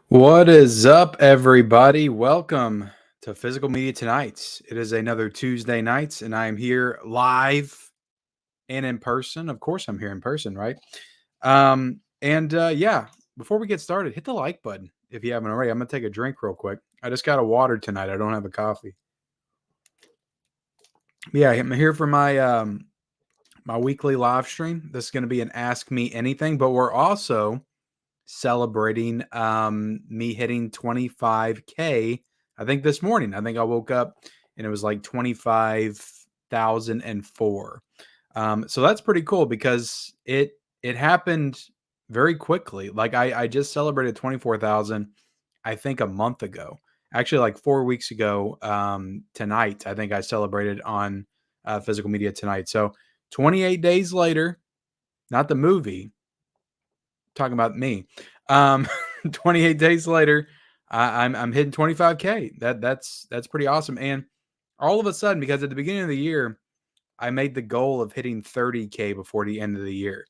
What is up, everybody? Welcome to Physical Media Tonight. It is another Tuesday night, and I am here live and in person. Of course, I'm here in person, right? Yeah, before we get started, hit the like button if you haven't already. I'm going to take a drink real quick. I just got a water tonight. I don't have a coffee. Yeah, I'm here for my weekly live stream. This is going to be an Ask Me Anything, but we're also celebrating me hitting 25K. I think this morning. I think I woke up and it was like 25,004. So that's pretty cool because it happened very quickly. Like I just celebrated 24,000 I think a month ago. Actually like 4 weeks ago tonight. I think I celebrated on Physical Media Tonight. So 28 days later, not the movie, talking about me. 28 days later, I'm hitting 25K. That's pretty awesome. And all of a sudden, because at the beginning of the year, I made the goal of hitting 30K before the end of the year.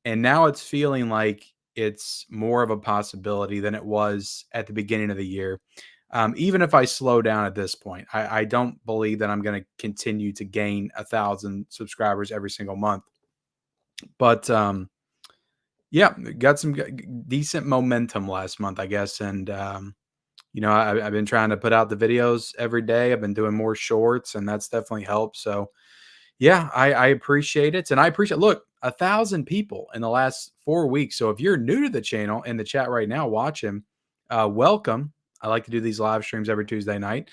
And now it's feeling like it's more of a possibility than it was at the beginning of the year. Even if I slow down at this point, I don't believe that I'm going to continue to gain 1,000 subscribers every single month. But yeah, got some decent momentum last month, I guess. And, I've been trying to put out the videos every day. I've been doing more shorts, and that's definitely helped. So, yeah, I appreciate it. And I appreciate, look, 1,000 people in the last 4 weeks. So if you're new to the channel in the chat right now, watching, welcome. I like to do these live streams every Tuesday night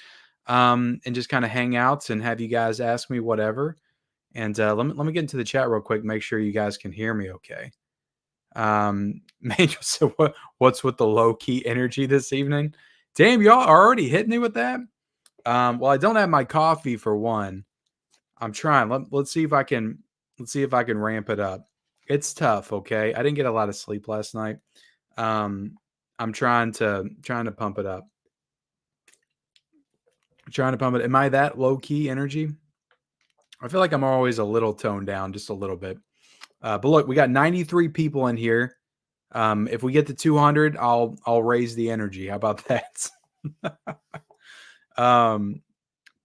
and just kind of hang out and have you guys ask me whatever. And let me get into the chat real quick, make sure you guys can hear me okay. Major said, what's with the low key energy this evening? Damn, y'all are already hitting me with that. Well, I don't have my coffee for one. I'm trying. Let's see if I can. Let's see if I can ramp it up. It's tough. Okay, I didn't get a lot of sleep last night. I'm trying to pump it up. I'm trying to pump it. Am I that low key energy? I feel like I'm always a little toned down, just a little bit. But look, we got 93 people in here. If we get to 200, I'll raise the energy. How about that?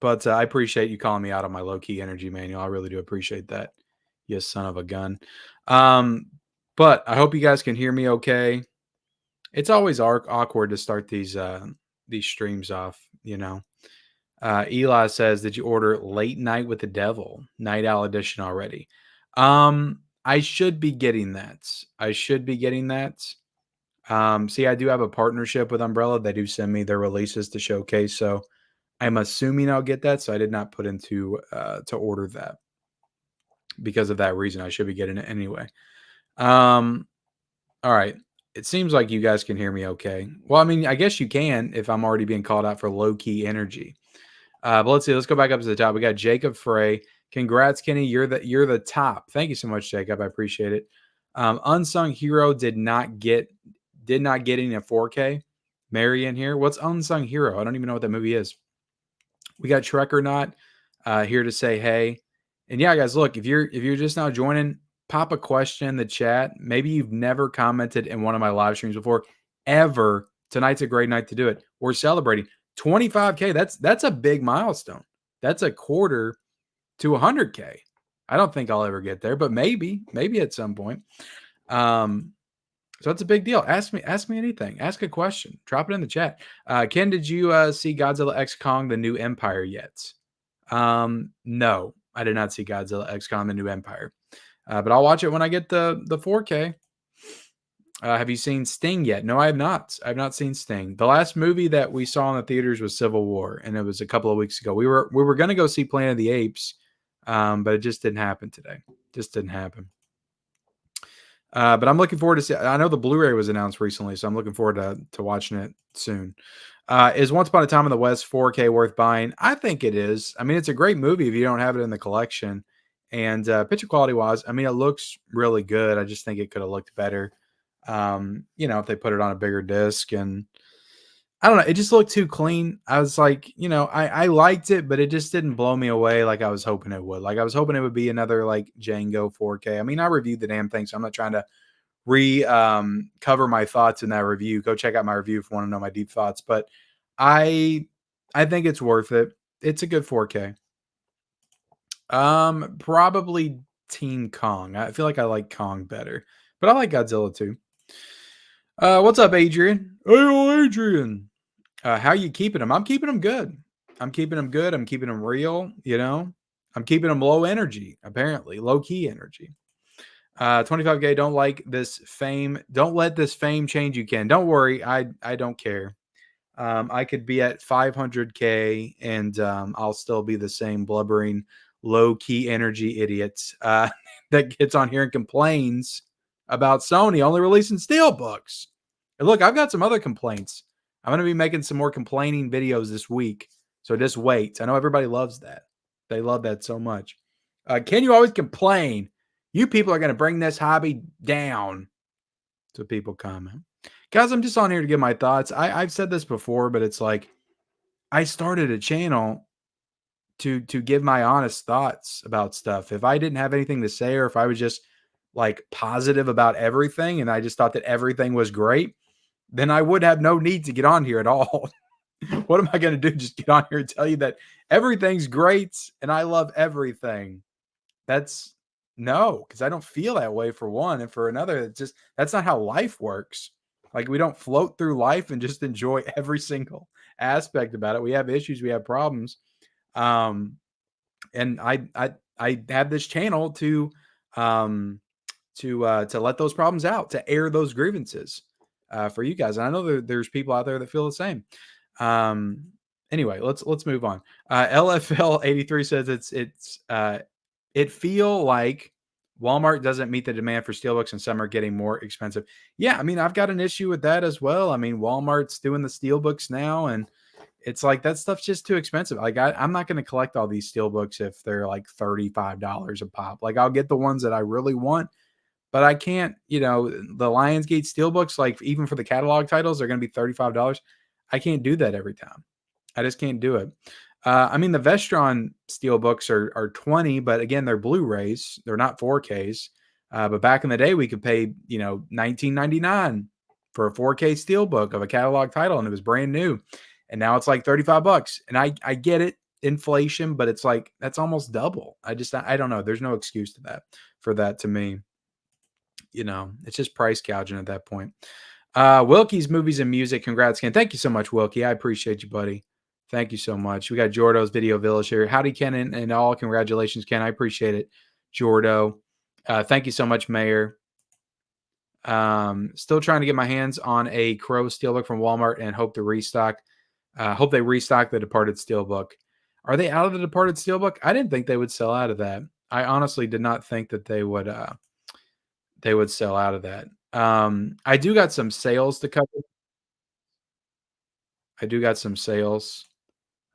But I appreciate you calling me out on my low key energy, Manuel. I really do appreciate that. You son of a gun. But I hope you guys can hear me okay. It's always awkward to start these streams off, Eli says, did you order Late Night with the Devil, Night Owl edition already? I should be getting that. See, I do have a partnership with Umbrella. They do send me their releases to showcase. So I'm assuming I'll get that. So I did not put into to order that because of that reason. I should be getting it anyway. All right. It seems like you guys can hear me okay. Well, I mean, I guess you can if I'm already being called out for low key energy. But let's see. Let's go back up to the top. We got Jacob Frey. Congrats, Kenny. You're the top. Thank you so much, Jacob. I appreciate it. Unsung Hero did not get any a 4K. Mary in here. What's Unsung Hero? I don't even know what that movie is. We got Shrek or Not here to say hey. And yeah, guys, look, if you're just now joining, pop a question in the chat. Maybe you've never commented in one of my live streams before, ever. Tonight's a great night to do it. We're celebrating 25K. That's a big milestone. That's a quarter to 100K. I don't think I'll ever get there, but maybe at some point. So it's a big deal. Ask me anything. Ask a question. Drop it in the chat. Ken, did you see Godzilla X Kong: The New Empire yet? No, I did not see Godzilla X Kong: The New Empire. But I'll watch it when I get the 4K. Have you seen Sting yet? No, I have not. I've not seen Sting. The last movie that we saw in the theaters was Civil War, and it was a couple of weeks ago. We were going to go see Planet of the Apes, but it just didn't happen today. Just didn't happen. But I'm looking forward to see. I know the Blu-ray was announced recently, so I'm looking forward to watching it soon. Is Once Upon a Time in the West 4K worth buying? I think it is. I mean, it's a great movie if you don't have it in the collection. And picture quality wise, I mean, it looks really good. I just think it could have looked better, if they put it on a bigger disc. And I don't know. It just looked too clean. I was like, I liked it, but it just didn't blow me away like I was hoping it would. Like I was hoping it would be another like Django 4K. I mean, I reviewed the damn thing, so I'm not trying to cover my thoughts in that review. Go check out my review if you want to know my deep thoughts. But I I think it's worth it. It's a good 4K. Probably Teen Kong. I feel like I like Kong better, but I like Godzilla too. What's up, Adrian? Hey, Adrian. How you keeping them? I'm keeping them good. I'm keeping them good. I'm keeping them real. I'm keeping them low energy. Apparently, low key energy. 25K. Don't like this fame. Don't let this fame change you, Ken. Don't worry. I don't care. I could be at 500K and I'll still be the same blubbering, low key energy idiot that gets on here and complains about Sony only releasing steelbooks. And look, I've got some other complaints. I'm going to be making some more complaining videos this week. So just wait. I know everybody loves that. They love that so much. Can you always complain? You people are going to bring this hobby down. So people comment. Guys, I'm just on here to give my thoughts. I've said this before, but it's like I started a channel to give my honest thoughts about stuff. If I didn't have anything to say, or if I was just like positive about everything and I just thought that everything was great, then I would have no need to get on here at all. What am I going to do? Just get on here and tell you that everything's great and I love everything. That's no, because I don't feel that way for one. And for another, it's just that's not how life works. Like we don't float through life and just enjoy every single aspect about it. We have issues, we have problems. And I have this channel to let those problems out, to air those grievances for you guys. And I know there's people out there that feel the same. Anyway, let's move on. LFL 83 says it feel like Walmart doesn't meet the demand for steelbooks and some are getting more expensive. Yeah, I mean, I've got an issue with that as well. I mean, Walmart's doing the steelbooks now, and it's like that stuff's just too expensive. Like I'm not going to collect all these steelbooks if they're like $35 a pop. Like I'll get the ones that I really want, but I can't, the Lionsgate steelbooks, like even for the catalog titles, they're going to be $35. I can't do that every time. I just can't do it. I mean, the Vestron steelbooks are 20, but again, they're Blu-rays. They're not 4Ks. But back in the day, we could pay, $19.99 for a 4K steelbook of a catalog title, and it was brand new. And now it's like $35. And I get it, inflation, but it's like that's almost double. I don't know. There's no excuse for that to me. It's just price gouging at that point. Wilkie's Movies and Music. Congrats, Ken. Thank you so much, Wilkie. I appreciate you, buddy. Thank you so much. We got Jordo's Video Village here. Howdy, Ken, and all. Congratulations, Ken. I appreciate it, Jordo. Thank you so much, Mayor. Still trying to get my hands on a Crow Steelbook from Walmart and hope to restock. Hope they restock the Departed Steelbook. Are they out of the Departed Steelbook? I didn't think they would sell out of that. I honestly did not think that they would sell out of that. I do got some sales to cover. I do got some sales.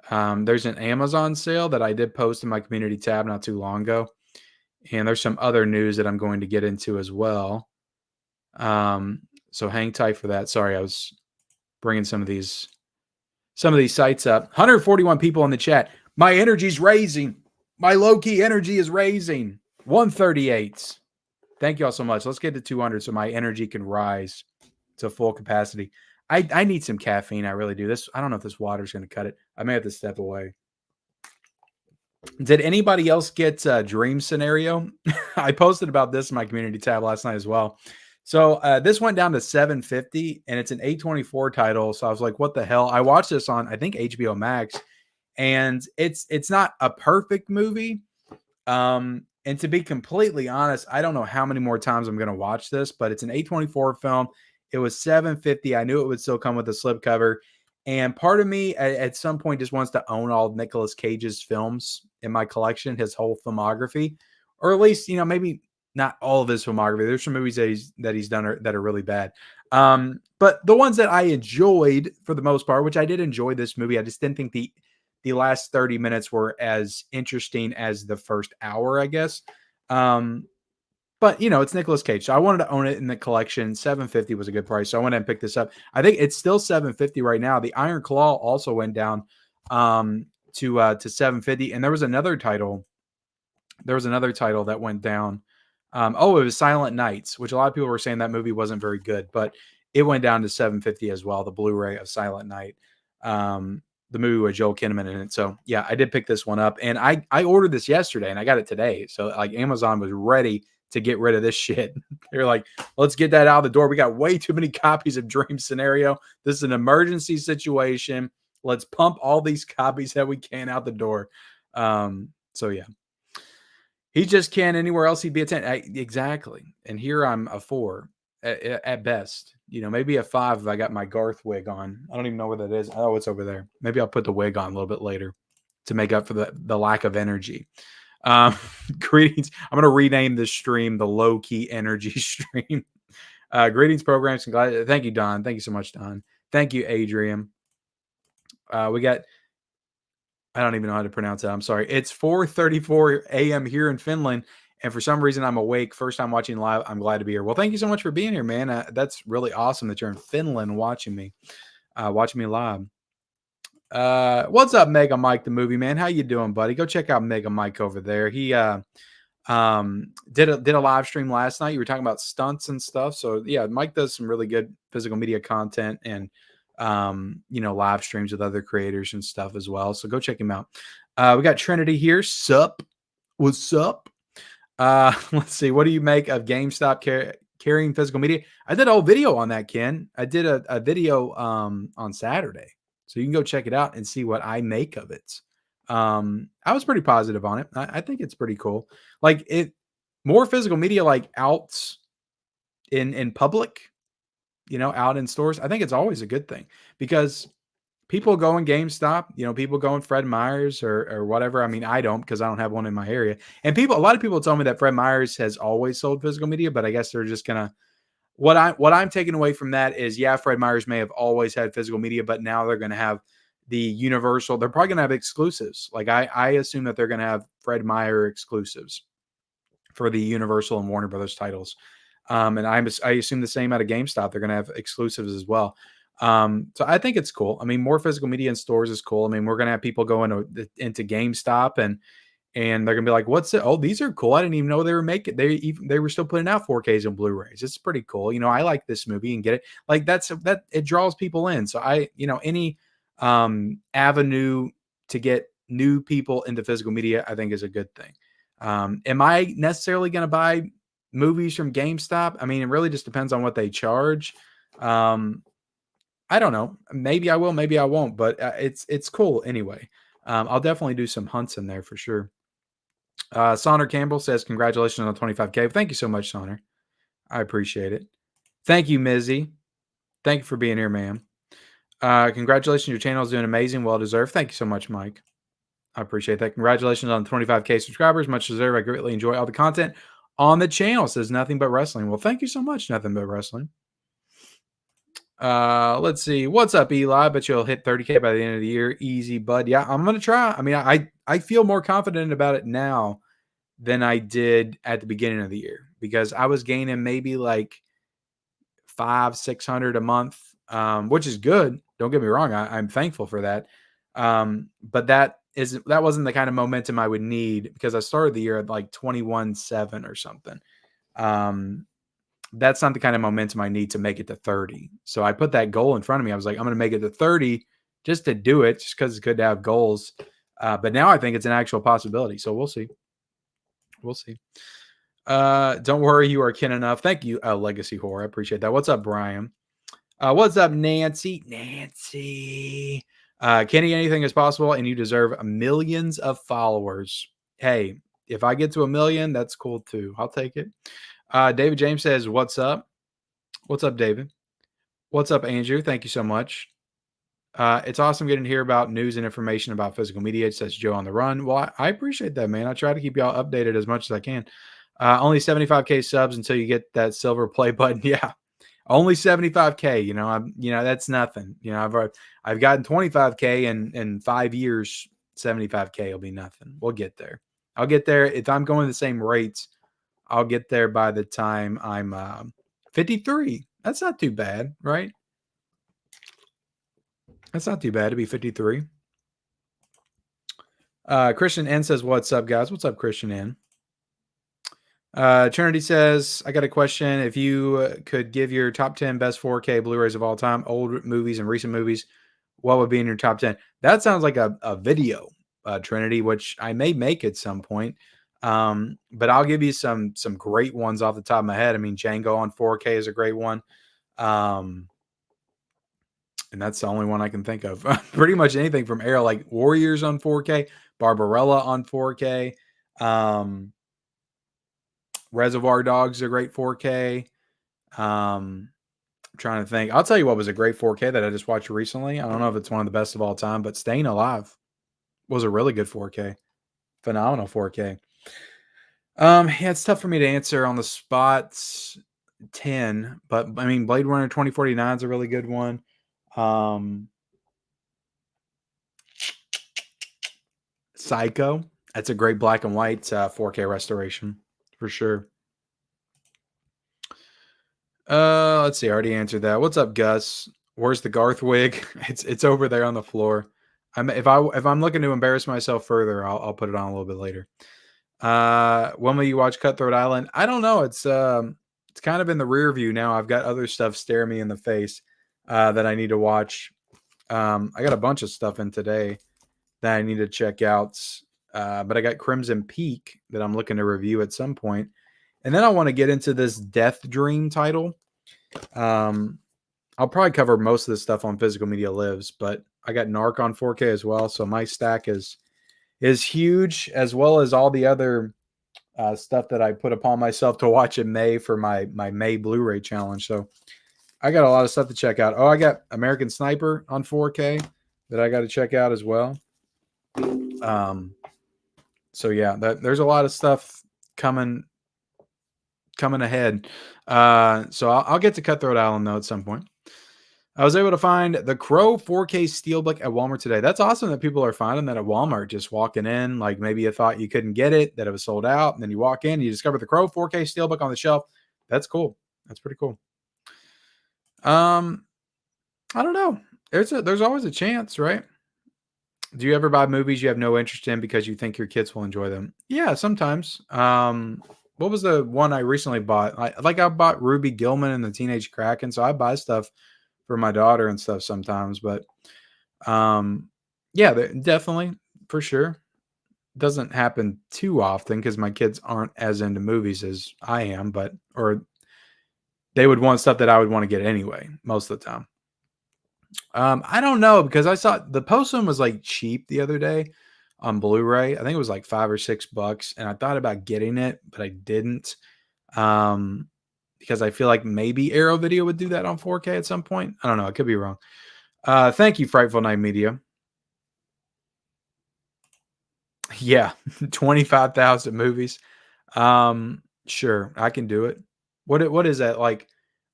There's an Amazon sale that I did post in my community tab not too long ago. And there's some other news that I'm going to get into as well. So hang tight for that. Sorry, I was bringing some of these sites up. 141 people in the chat. My energy's raising. My low-key energy is raising. 138. Thank you all so much. Let's get to 200 so my energy can rise to full capacity. I need some caffeine. I really do. I don't know if this water's going to cut it. I may have to step away. Did anybody else get Dream Scenario? I posted about this in my community tab last night as well. So this went down to $750 and it's an A24 title. So I was like, what the hell? I watched this on, I think, HBO Max, and it's not a perfect movie. And to be completely honest, I don't know how many more times I'm going to watch this, but it's an A24 film. It was $750. I knew it would still come with a slipcover. And part of me at some point just wants to own all Nicolas Cage's films in my collection, his whole filmography, or at least, maybe not all of his filmography. There's some movies that he's done that are really bad. But the ones that I enjoyed for the most part, which I did enjoy this movie, I just didn't think the last 30 minutes were as interesting as the first hour, I guess. But, it's Nicolas Cage. So I wanted to own it in the collection. $750 was a good price. So I went ahead and picked this up. I think it's still $750 right now. The Iron Claw also went down to $750. And there was another title. There was another title that went down. It was Silent Nights, which a lot of people were saying that movie wasn't very good, but it went down to $750 as well. The Blu-ray of Silent Night. The movie with Joel Kinnaman in it. So yeah, I did pick this one up, and I ordered this yesterday and I got it today. So like Amazon was ready to get rid of this shit. They're like, let's get that out of the door. We got way too many copies of Dream Scenario. This is an emergency situation. Let's pump all these copies that we can out the door. So yeah. He just can't anywhere else. He'd be a 10. Exactly. And here I'm a 4 at best. Maybe a 5 if I got my Garth wig on. I don't even know where that is. Oh, it's over there. Maybe I'll put the wig on a little bit later to make up for the lack of energy. Greetings. I'm going to rename this stream the low key energy stream. Greetings, programs. Thank you, Don. Thank you so much, Don. Thank you, Adrian. We got, I don't even know how to pronounce that. I'm sorry. It's 4:34 a.m. here in Finland. And for some reason, I'm awake. First time watching live. I'm glad to be here. Well, thank you so much for being here, man. That's really awesome that you're in Finland watching me live. What's up, Mega Mike, the movie man? How you doing, buddy? Go check out Mega Mike over there. He did a live stream last night. You were talking about stunts and stuff. So yeah, Mike does some really good physical media content and live streams with other creators and stuff as well. So go check him out. We got Trinity here. Sup? What's up? Let's see. What do you make of GameStop carrying physical media? I did a whole video on that, Ken. I did a video on Saturday. So you can go check it out and see what I make of it. I was pretty positive on it. I think it's pretty cool. Like more physical media, like out in public, out in stores. I think it's always a good thing because people go in GameStop, people go in Fred Meyer's or whatever. I mean, I don't because I don't have one in my area. And a lot of people tell me that Fred Meyer's has always sold physical media, but I guess they're just gonna. What I'm taking away from that is, yeah, Fred Meyer's may have always had physical media, but now they're going to have the Universal. They're probably going to have exclusives. Like I assume that they're going to have Fred Meyer exclusives for the Universal and Warner Brothers titles. And I assume the same out of GameStop. They're going to have exclusives as well. So I think it's cool. I mean, more physical media in stores is cool. I mean, we're going to have people going into GameStop and they're gonna be like, "What's it? Oh, these are cool. I didn't even know they were making. They were still putting out 4Ks and Blu-rays. It's pretty cool. I like this movie and get it. Like that it draws people in. So any avenue to get new people into physical media, I think is a good thing. Am I necessarily going to buy movies from GameStop? I mean, it really just depends on what they charge. I don't know. Maybe I will. Maybe I won't. But it's cool anyway. I'll definitely do some hunts in there for sure. Sonner Campbell says, congratulations on the 25K. Thank you so much, Sonner. I appreciate it. Thank you, Mizzy. Thank you for being here, ma'am. Congratulations. Your channel is doing amazing. Well deserved. Thank you so much, Mike. I appreciate that. Congratulations on 25K subscribers. Much deserved. I greatly enjoy all the content on the channel. Says Nothing But Wrestling. Well, thank you so much, Nothing But Wrestling. Let's see. What's up, Eli? Bet you'll hit 30K by the end of the year. Easy, bud. Yeah, I'm gonna try. I mean, I feel more confident about it now than I did at the beginning of the year because I was gaining maybe like 500-600 a month, which is good. Don't get me wrong. I'm thankful for that. But that wasn't the kind of momentum I would need because I started the year at like 21.7 or something. That's not the kind of momentum I need to make it to 30. So I put that goal in front of me. I was like, I'm going to make it to 30 just to do it, just because it's good to have goals. But now I think it's an actual possibility. So we'll see. We'll see. Don't worry, you are kin enough. Thank you, Legacy Horror. I appreciate that. What's up, Brian? What's up, Nancy? Nancy. Kenny, anything is possible, and you deserve millions of followers. Hey, if I get to 1 million, that's cool too. I'll take it. David James says, what's up? What's up, David? What's up, Andrew? Thank you so much. It's awesome getting to hear about news and information about physical media. It says Joe on the Run. Well, I appreciate that, man. I try to keep y'all updated as much as I can. Only 75K subs until you get that silver play button. Yeah, only 75K. That's nothing. I've gotten 25K in 5 years. 75K will be nothing. We'll get there. I'll get there if I'm going the same rates. I'll get there by the time I'm 53. That's not too bad, right? That's not too bad to be 53. Christian N says, "What's up, guys? What's up, Christian N?" Trinity says, "I got a question. If you could give your top 10 best 4K Blu-rays of all time, old movies and recent movies, what would be in your top 10?" That sounds like a video, Trinity, which I may make at some point. But I'll give you some great ones off the top of my head. I mean, Django on 4K is a great one. And that's the only one I can think of. Pretty much anything from era, like Warriors on 4K, Barbarella on 4K, Reservoir Dogs are great 4K. I'm trying to think. I'll tell you what was a great 4K that I just watched recently. I don't know if it's one of the best of all time, but Staying Alive was a really good 4K. Phenomenal 4K. Yeah, it's tough for me to answer on the spot 10, but I mean, Blade Runner 2049 is a really good one. Psycho, that's a great black and white 4K restoration for sure. Let's see. I already answered that. What's up, Gus? Where's the Garth wig? It's over there on the floor. If I'm looking to embarrass myself further, I'll put it on a little bit later. When will you watch Cutthroat Island? I don't know. It's kind of in the rear view now. I've got other stuff staring me in the face that I need to watch. I got a bunch of stuff in today that I need to check out. But I got Crimson Peak that I'm looking to review at some point. And then I want to get into this Death Dream title. I'll probably cover most of this stuff on Physical Media Lives, but I got Narc on 4K as well. So my stack is huge, as well as all the other stuff that I put upon myself to watch in May for my May Blu-ray challenge. So I got a lot of stuff to check out. Oh, I got American Sniper on 4K that I got to check out as well. So yeah, there's a lot of stuff coming ahead. So I'll get to Cutthroat Island though at some point. I was able to find The Crow 4K Steelbook at Walmart today. That's awesome that people are finding that at Walmart, just walking in. Like maybe you thought you couldn't get it, that it was sold out, and then you walk in, and you discover The Crow 4K Steelbook on the shelf. That's cool. That's pretty cool. I don't know. There's always a chance, right? Do you ever buy movies you have no interest in because you think your kids will enjoy them? Yeah, sometimes. What was the one I recently bought? I bought Ruby Gilman and the Teenage Kraken, so I buy stuff for my daughter and stuff sometimes. But yeah, definitely for sure. Doesn't happen too often because my kids aren't as into movies as I am, or they would want stuff that I would want to get anyway most of the time. I don't know, because I saw the postman was like cheap the other day on Blu-ray. I think it was like $5 or $6, and I thought about getting it, but I didn't. Because I feel like maybe Arrow Video would do that on 4K at some point. I don't know. I could be wrong. Thank you, Frightful Night Media. Yeah, 25,000 movies. Sure, I can do it. What is that like?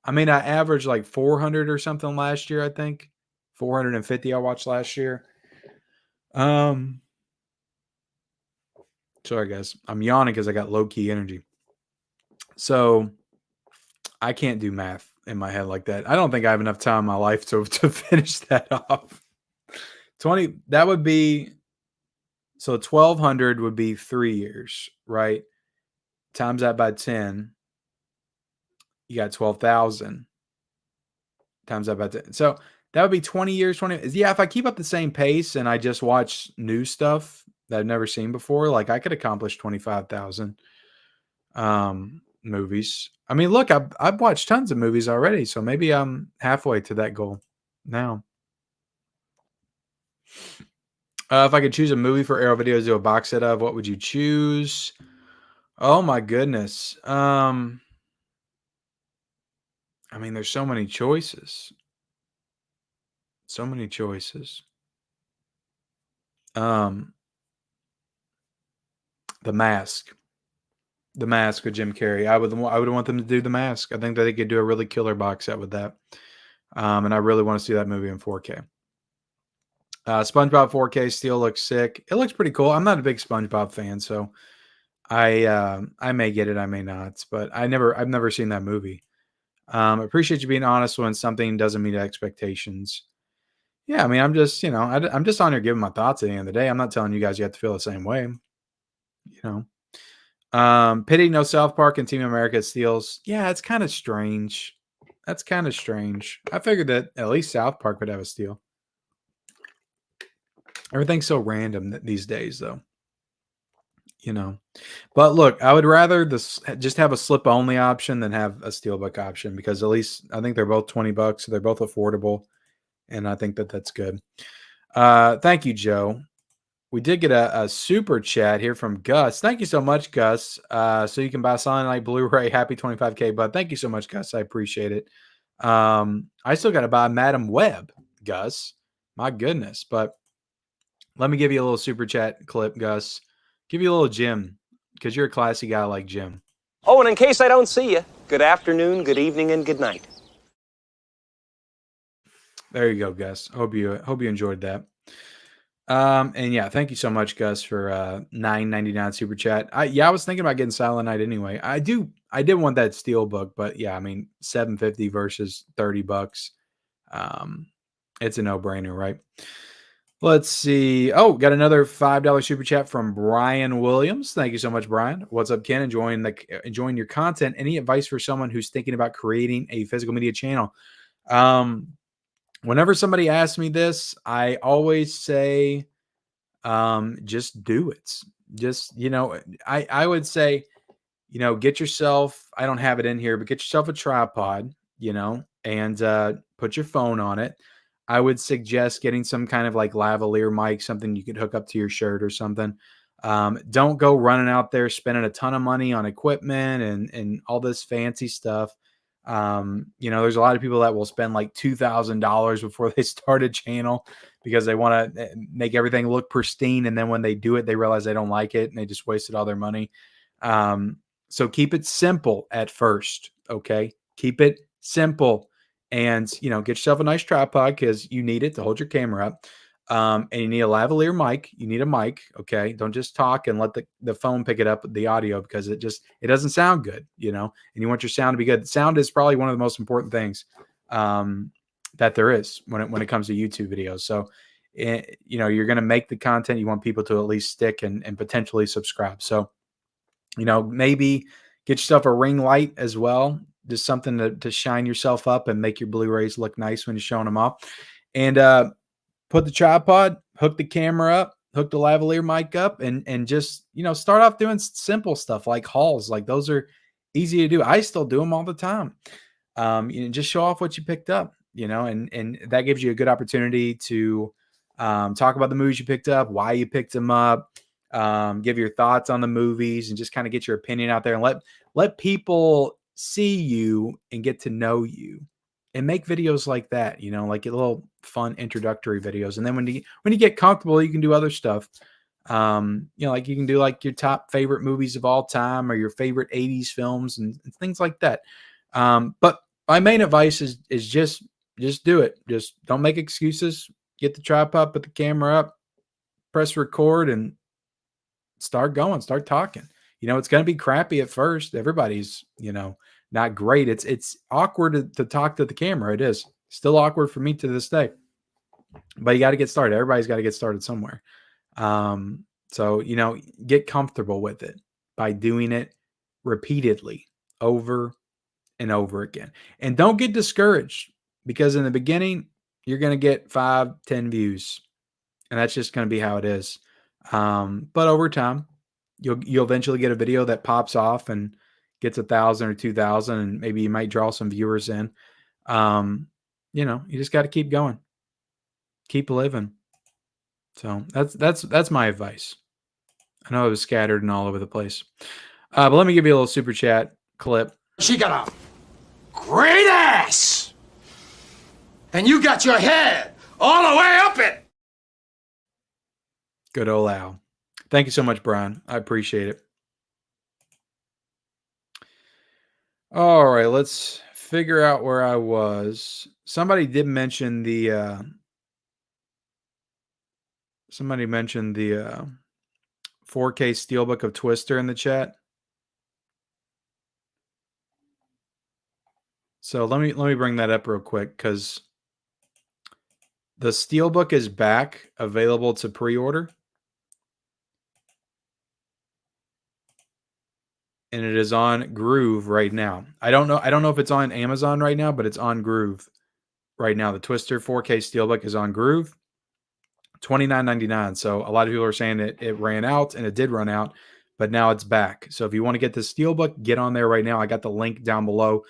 I mean, I averaged like 400 or something last year, I think. 450 I watched last year. Sorry guys. I'm yawning because I got low-key energy. So I can't do math in my head like that. I don't think I have enough time in my life to finish that off. 20, that would be, so 1,200 would be 3 years, right? Times that by 10, you got 12,000. Times that by 10. So that would be 20 years, 20. Yeah, if I keep up the same pace and I just watch new stuff that I've never seen before, like I could accomplish 25,000 movies. I mean, look, I've watched tons of movies already, so maybe I'm halfway to that goal now. If I could choose a movie for Arrow Video to do a box set of, what would you choose? Oh my goodness. I mean, there's so many choices. So many choices. The Mask. The Mask with Jim Carrey. I would want them to do The Mask. I think that they could do a really killer box set with that. And I really want to see that movie in 4K. SpongeBob 4K still looks sick. It looks pretty cool. I'm not a big SpongeBob fan, so I may get it, I may not, but I've never seen that movie. Appreciate you being honest when something doesn't meet expectations. Yeah, I mean, I'm just, I'm just on here giving my thoughts at the end of the day. I'm not telling you guys you have to feel the same way, you know. Pity no South Park and Team America steals. Yeah, it's kind of strange. That's kind of strange. I figured that at least South Park would have a steal. Everything's so random these days, though. But look, I would rather just have a slip only option than have a steelbook option because at least I think they're both $20, so they're both affordable, and I think that that's good. Thank you, Joe. We did get a super chat here from Gus. Thank you so much, Gus. So you can buy Silent Night Blu-ray. Happy 25K, bud. Thank you so much, Gus. I appreciate it. I still got to buy Madam Web, Gus. My goodness. But let me give you a little super chat clip, Gus. Give you a little Jim because you're a classy guy like Jim. Oh, and in case I don't see you, good afternoon, good evening, and good night. There you go, Gus. Hope you enjoyed that. And yeah, thank you so much, Gus, for $9.99 super chat. I was thinking about getting Silent Night anyway. I did want that steel book, but yeah, I mean, $7.50 versus $30. It's a no-brainer, right? Let's see. Oh, got another $5 super chat from Brian Williams. Thank you so much, Brian. What's up, Ken? Enjoying your content. Any advice for someone who's thinking about creating a physical media channel? Whenever somebody asks me this, I always say, just do it. Just, I would say, get yourself, I don't have it in here, but get yourself a tripod, and put your phone on it. I would suggest getting some kind of like lavalier mic, something you could hook up to your shirt or something. Don't go running out there spending a ton of money on equipment and all this fancy stuff. There's a lot of people that will spend like $2,000 before they start a channel because they want to make everything look pristine. And then when they do it, they realize they don't like it and they just wasted all their money. So keep it simple at first. Okay. Keep it simple and, get yourself a nice tripod because you need it to hold your camera up. And you need a lavalier mic. You need a mic. Okay. Don't just talk and let the phone pick it up, the audio, because it doesn't sound good, and you want your sound to be good. Sound is probably one of the most important things, that there is when it comes to YouTube videos. So, you're going to make the content. You want people to at least stick and potentially subscribe. So, maybe get yourself a ring light as well. Just something to shine yourself up and make your Blu-rays look nice when you're showing them off. And, put the tripod, hook the camera up, hook the lavalier mic up, and just, start off doing simple stuff like hauls. Like those are easy to do. I still do them all the time. Just show off what you picked up, and that gives you a good opportunity to talk about the movies you picked up, why you picked them up, give your thoughts on the movies, and just kind of get your opinion out there and let people see you and get to know you. And make videos like that, like little fun introductory videos. And then when you get comfortable, you can do other stuff. Like you can do like your top favorite movies of all time or your favorite 80s films and things like that. But my main advice is just do it. Just don't make excuses. Get the tripod, put the camera up, press record, and start going, start talking. It's going to be crappy at first. Everybody's, not great. It's awkward to talk to the camera. It is still awkward for me to this day, but you got to get started. Everybody's got to get started somewhere. So, get comfortable with it by doing it repeatedly over and over again. And don't get discouraged because in the beginning, you're going to get 5-10 views and that's just going to be how it is. But over time, you'll eventually get a video that pops off and gets 1,000 or 2,000, and maybe you might draw some viewers in. You just got to keep going, keep living. So that's my advice. I know it was scattered and all over the place, but let me give you a little super chat clip. She got a great ass, and you got your head all the way up it. Good old Al. Thank you so much, Brian. I appreciate it. All right, let's figure out where I was. Somebody did mention the 4K Steelbook of Twister in the chat. So let me bring that up real quick because the Steelbook is back, available to pre-order. And it is on Groove right now. I don't know if it's on Amazon right now, but it's on Groove right now. The Twister 4K Steelbook is on Groove. $29.99. So a lot of people are saying it ran out, and it did run out, but now it's back. So if you want to get the Steelbook, get on there right now. I got the link down below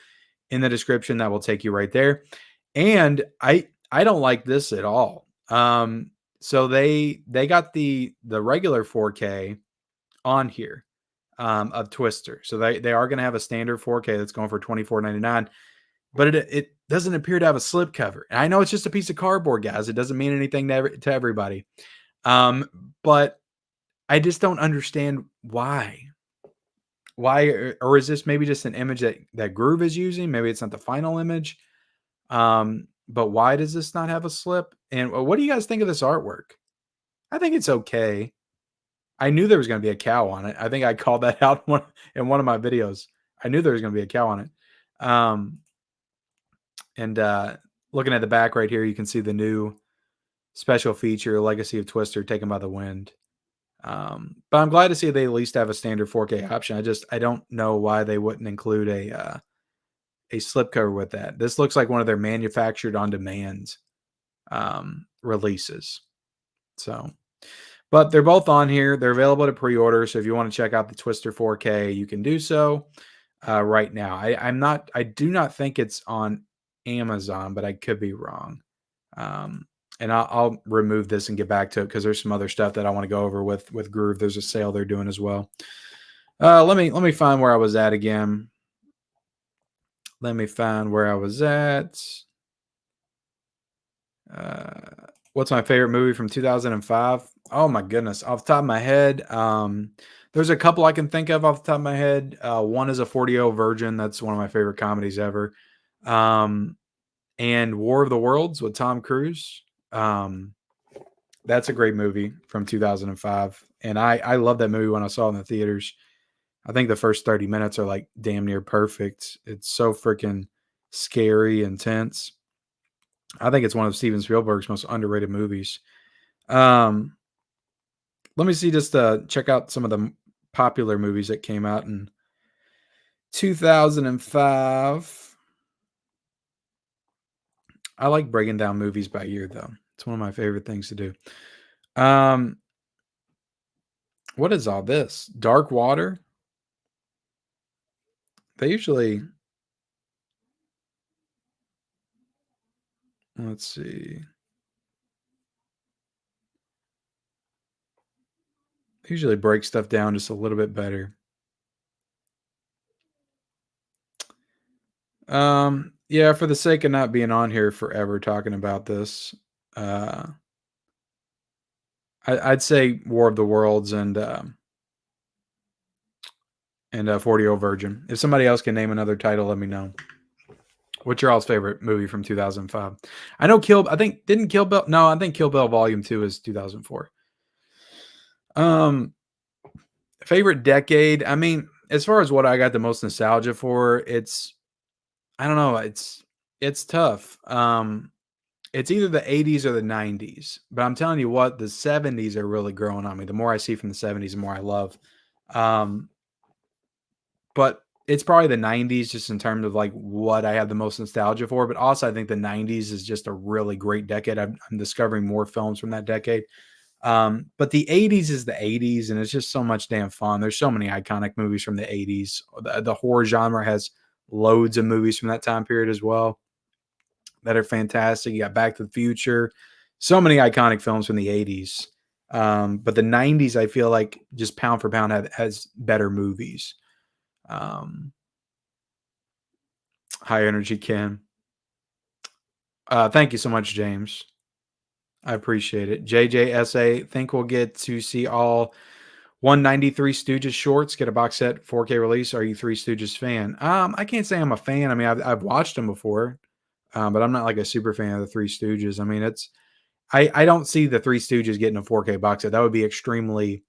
in the description that will take you right there. And I don't like this at all. So they got the regular 4K on here of Twister. So they are going to have a standard 4K that's going for $24.99, but it doesn't appear to have a slipcover. And I know it's just a piece of cardboard, guys. It doesn't mean anything to everybody. But I just don't understand why. Why, or is this maybe just an image that Groove is using? Maybe it's not the final image. But why does this not have a slip? And what do you guys think of this artwork? I think it's okay. I knew there was going to be a cow on it. I think I called that out in one of my videos. I knew there was going to be a cow on it. And looking at the back right here, you can see the new special feature, Legacy of Twister, Taken by the Wind. But I'm glad to see they at least have a standard 4K option. I don't know why they wouldn't include a slipcover with that. This looks like one of their manufactured on demand releases. So, but they're both on here. They're available to pre-order. So if you want to check out the Twister 4K, you can do so right now. I do not think it's on Amazon, but I could be wrong. And I'll remove this and get back to it because there's some other stuff that I want to go over with Groove. There's a sale they're doing as well. Let me find where I was at again. Let me find where I was at. What's my favorite movie from 2005? Oh my goodness. Off the top of my head, there's a couple I can think of off the top of my head. One is A 40-Year-Old Virgin. That's one of my favorite comedies ever. And War of the Worlds with Tom Cruise. That's a great movie from 2005. And I love that movie when I saw it in the theaters. I think the first 30 minutes are like damn near perfect. It's so freaking scary, intense. I think it's one of Steven Spielberg's most underrated movies. Let me see, just check out some of the popular movies that came out in 2005. I like breaking down movies by year, though. It's one of my favorite things to do. What is all this? Dark Water? They usually... Let's see. They usually break stuff down just a little bit better. Yeah, for the sake of not being on here forever talking about this, I'd say War of the Worlds and 40-Year-Old Virgin. If somebody else can name another title, let me know. What's your all's favorite movie from 2005? I know I think Kill Bill Volume 2 is 2004. Favorite decade? I mean, as far as what I got the most nostalgia for, I don't know, it's tough. It's either the 80s or the 90s. But I'm telling you what, the 70s are really growing on me. The more I see from the 70s, the more I love. But it's probably the 90s just in terms of like what I have the most nostalgia for. But also I think the 90s is just a really great decade. I'm discovering more films from that decade. But the 80s is the 80s, and it's just so much damn fun. There's so many iconic movies from the 80s. The horror genre has loads of movies from that time period as well that are fantastic. You got Back to the Future. So many iconic films from the 80s. But the 90s, I feel like just pound for pound has better movies. High Energy Ken. Thank you so much, James. I appreciate it. JJSA, think we'll get to see all 193 Stooges shorts, get a box set 4K release. Are you Three Stooges fan? I can't say I'm a fan. I mean, I've watched them before, but I'm not like a super fan of the Three Stooges. I mean, I don't see the Three Stooges getting a 4K box set. That would be extremely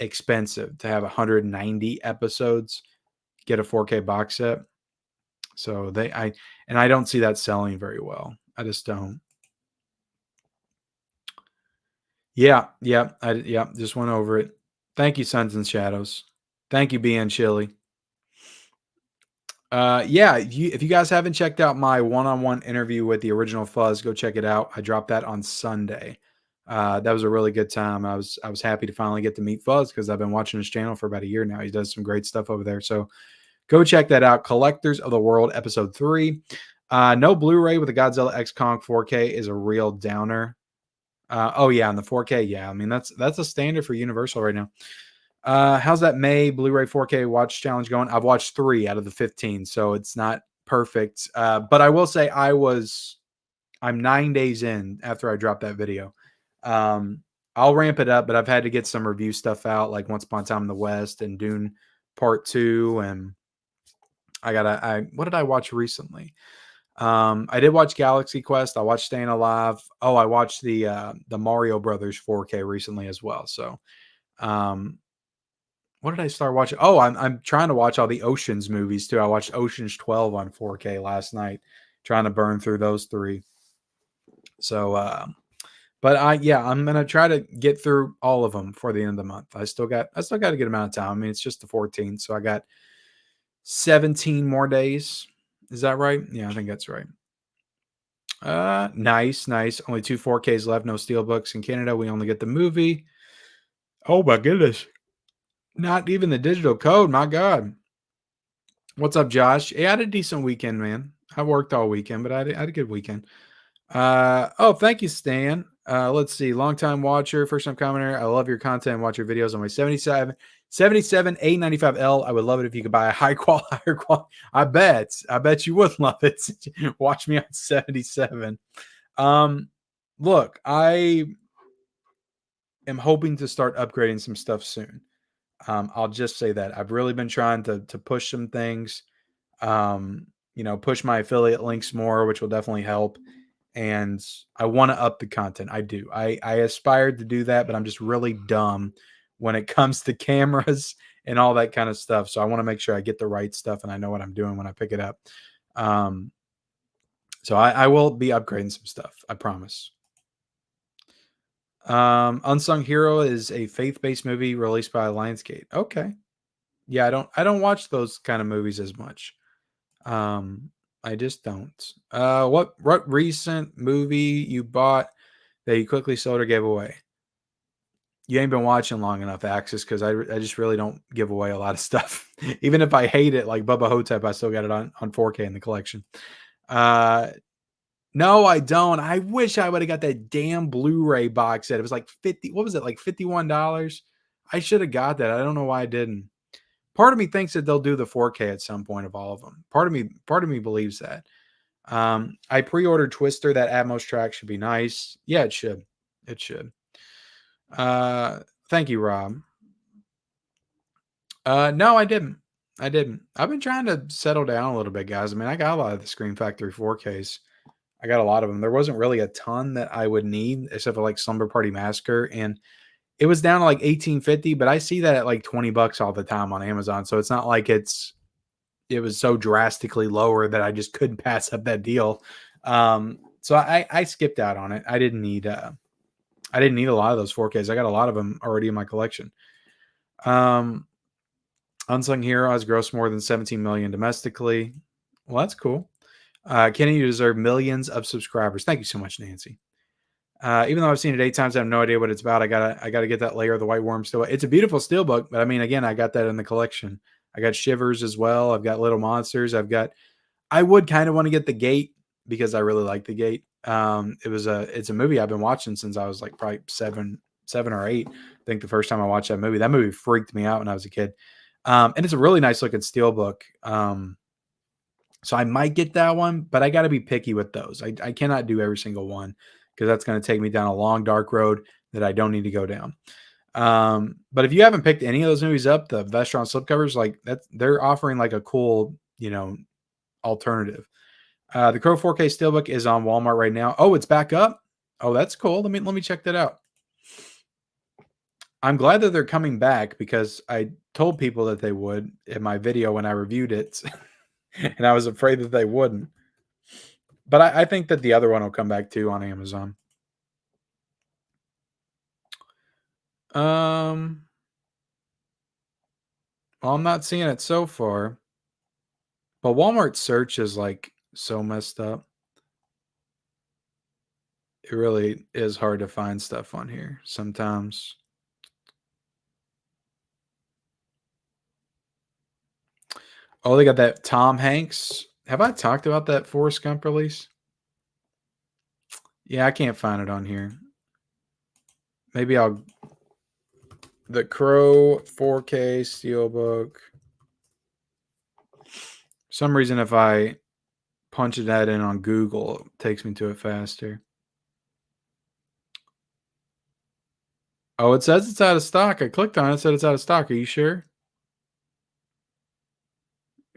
expensive to have 190 episodes, get a 4K box set. So I don't see that selling very well. I just don't. Yeah, just went over it. Thank you, Suns and Shadows. Thank you, BN Chili. Yeah, if you guys haven't checked out my one-on-one interview with the original Fuzz, go check it out. I dropped that on Sunday. That was a really good time. I was happy to finally get to meet Fuzz because I've been watching his channel for about a year now. He does some great stuff over there. So go check that out. Collectors of the World, episode 3. No Blu-ray with the Godzilla X Kong 4K is a real downer. Oh yeah, on the 4K, yeah. I mean that's a standard for Universal right now. How's that May Blu-ray 4K watch challenge going? I've watched 3 out of the 15, so it's not perfect. But I will say I'm 9 days in after I dropped that video. I'll ramp it up, but I've had to get some review stuff out, like Once Upon a Time in the West and Dune Part 2, and what did I watch recently? I did watch Galaxy Quest. I watched Staying Alive. Oh, I watched the Mario Brothers 4K recently as well. So, what did I start watching? Oh, I'm trying to watch all the Oceans movies too. I watched Oceans 12 on 4K last night, trying to burn through those 3. So, but I'm gonna try to get through all of them for the end of the month. I still got a good amount of time. I mean, it's just the 14th, so I got 17 more days. Is that right? Yeah, I think that's right. Nice. Only 2 4Ks left. No steelbooks in Canada. We only get the movie. Oh my goodness. Not even the digital code. My God. What's up, Josh? Yeah, I had a decent weekend, man. I worked all weekend, but I had a good weekend. Oh, thank you, Stan. Let's see. Longtime watcher, first time commenter. I love your content and watch your videos on my 77 A95L. I would love it if you could buy a higher quality. I bet you would love it. Watch me on 77. Look, I am hoping to start upgrading some stuff soon. I'll just say that I've really been trying to push some things, push my affiliate links more, which will definitely help. And I want to up the content. I do. I aspired to do that, but I'm just really dumb when it comes to cameras and all that kind of stuff. So I want to make sure I get the right stuff and I know what I'm doing when I pick it up. So I will be upgrading some stuff. I promise. Unsung Hero is a faith-based movie released by Lionsgate. Okay. Yeah, I don't watch those kind of movies as much. I just don't. What recent movie you bought that you quickly sold or gave away? You ain't been watching long enough, Axis, because I just really don't give away a lot of stuff. Even if I hate it, like Bubba Hotep, I still got it on 4K in the collection. No, I don't. I wish I would have got that damn Blu-ray box set. It was like 50. What was it? Like $51? I should have got that. I don't know why I didn't. Part of me thinks that they'll do the 4K at some point of all of them. Part of me believes that. I pre-ordered Twister. That Atmos track should be nice. Yeah, it should. It should. Thank you, Rob. No, I didn't. I've been trying to settle down a little bit, guys. I mean, I got a lot of the Scream Factory 4Ks. I got a lot of them. There wasn't really a ton that I would need, except for like Slumber Party Massacre, and it was down to like $18.50. But I see that at like $20 all the time on Amazon, so it's not like it was so drastically lower that I just couldn't pass up that deal. So I skipped out on it. I didn't need a lot of those 4Ks. I got a lot of them already in my collection. Unsung Hero has grossed more than 17 million domestically. Well, that's cool. Kenny, you deserve millions of subscribers. Thank you so much, Nancy. Even though I've seen it 8 times, I have no idea what it's about. I gotta get that layer of the White Worm still. It's a beautiful steelbook, but I mean, again, I got that in the collection. I got Shivers as well. I've got Little Monsters. I would kind of want to get The Gate because I really like The Gate. It's a movie I've been watching since I was like probably seven or 8. I think the first time I watched that movie freaked me out when I was a kid. And it's a really nice looking steelbook. So I might get that one, but I got to be picky with those. I cannot do every single one because that's going to take me down a long, dark road that I don't need to go down. But if you haven't picked any of those movies up, the Vestron slipcovers, like they're offering like a cool, alternative. The Crow 4K Steelbook is on Walmart right now. Oh, it's back up. Oh, that's cool. Let me check that out. I'm glad that they're coming back because I told people that they would in my video when I reviewed it, and I was afraid that they wouldn't. But I think that the other one will come back too on Amazon. Well, I'm not seeing it so far. But Walmart search is like so messed up. It really is hard to find stuff on here sometimes. Oh, they got that Tom Hanks. Have I talked about that Forrest Gump release? Yeah, I can't find it on here. Maybe I'll... The Crow 4K Steelbook. For some reason, if I punch that in on Google, it takes me to it faster. Oh, it says it's out of stock. I clicked on it. It said it's out of stock. Are you sure?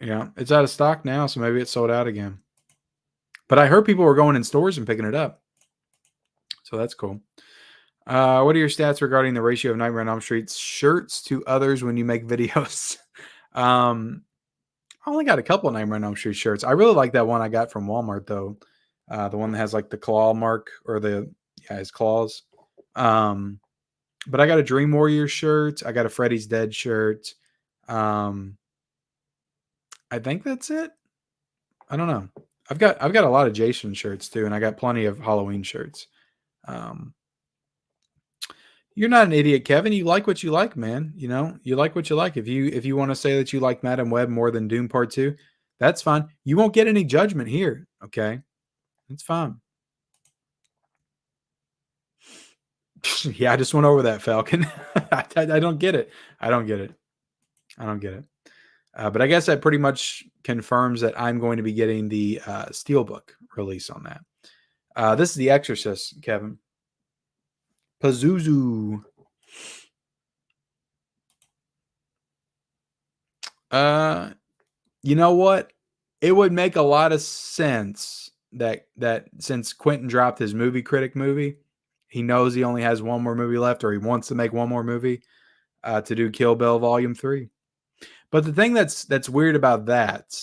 Yeah, it's out of stock now, so maybe it's sold out again. But I heard people were going in stores and picking it up. So that's cool. What are your stats regarding the ratio of Nightmare on Elm Street shirts to others when you make videos? I only got a couple of Nightmare on Elm Street shirts. I really like that one I got from Walmart, though. The one that has like the claw mark or his claws. But I got a Dream Warrior shirt. I got a Freddy's Dead shirt. I think that's it. I don't know. I've got a lot of Jason shirts too, and I got plenty of Halloween shirts. You're not an idiot, Kevin. You like what you like, man. You know, you like what you like. If you want to say that you like Madam Web more than Doom Part 2, that's fine. You won't get any judgment here, okay? It's fine. Yeah, I just went over that, Falcon. I don't get it. I don't get it. But I guess that pretty much confirms that I'm going to be getting the Steelbook release on that. This is The Exorcist, Kevin. Pazuzu. You know what? It would make a lot of sense that since Quentin dropped his movie critic movie, he knows he only has one more movie left, or he wants to make one more movie to do Kill Bill Volume 3. But the thing that's weird about that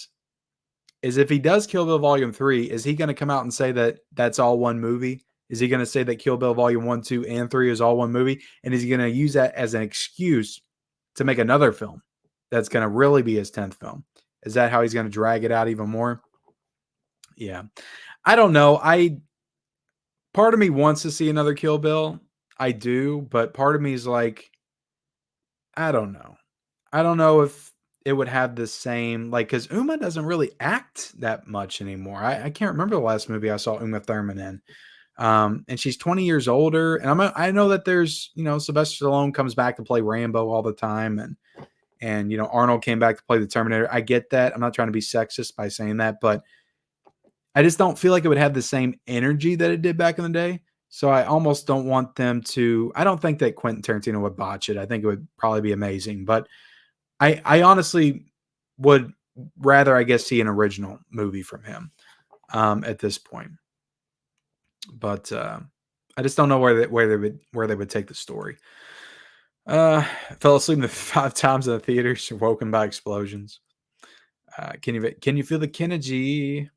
is if he does Kill Bill Volume 3, is he going to come out and say that that's all one movie? Is he going to say that Kill Bill Volume 1, 2, and 3 is all one movie? And is he going to use that as an excuse to make another film that's going to really be his 10th film? Is that how he's going to drag it out even more? Yeah. I don't know. Part of me wants to see another Kill Bill. I do, but part of me is like, I don't know. I don't know if it would have the same, like, because Uma doesn't really act that much anymore. I can't remember the last movie I saw Uma Thurman in. And she's 20 years older. And I know that there's, Sylvester Stallone comes back to play Rambo all the time. And Arnold came back to play the Terminator. I get that. I'm not trying to be sexist by saying that, but I just don't feel like it would have the same energy that it did back in the day. So I almost don't want them to. I don't think that Quentin Tarantino would botch it. I think it would probably be amazing. But I honestly would rather, I guess, see an original movie from him at this point. But I just don't know where they would take the story. Fell asleep 5 times in the theaters, woken by explosions. Can you feel the Kennedy?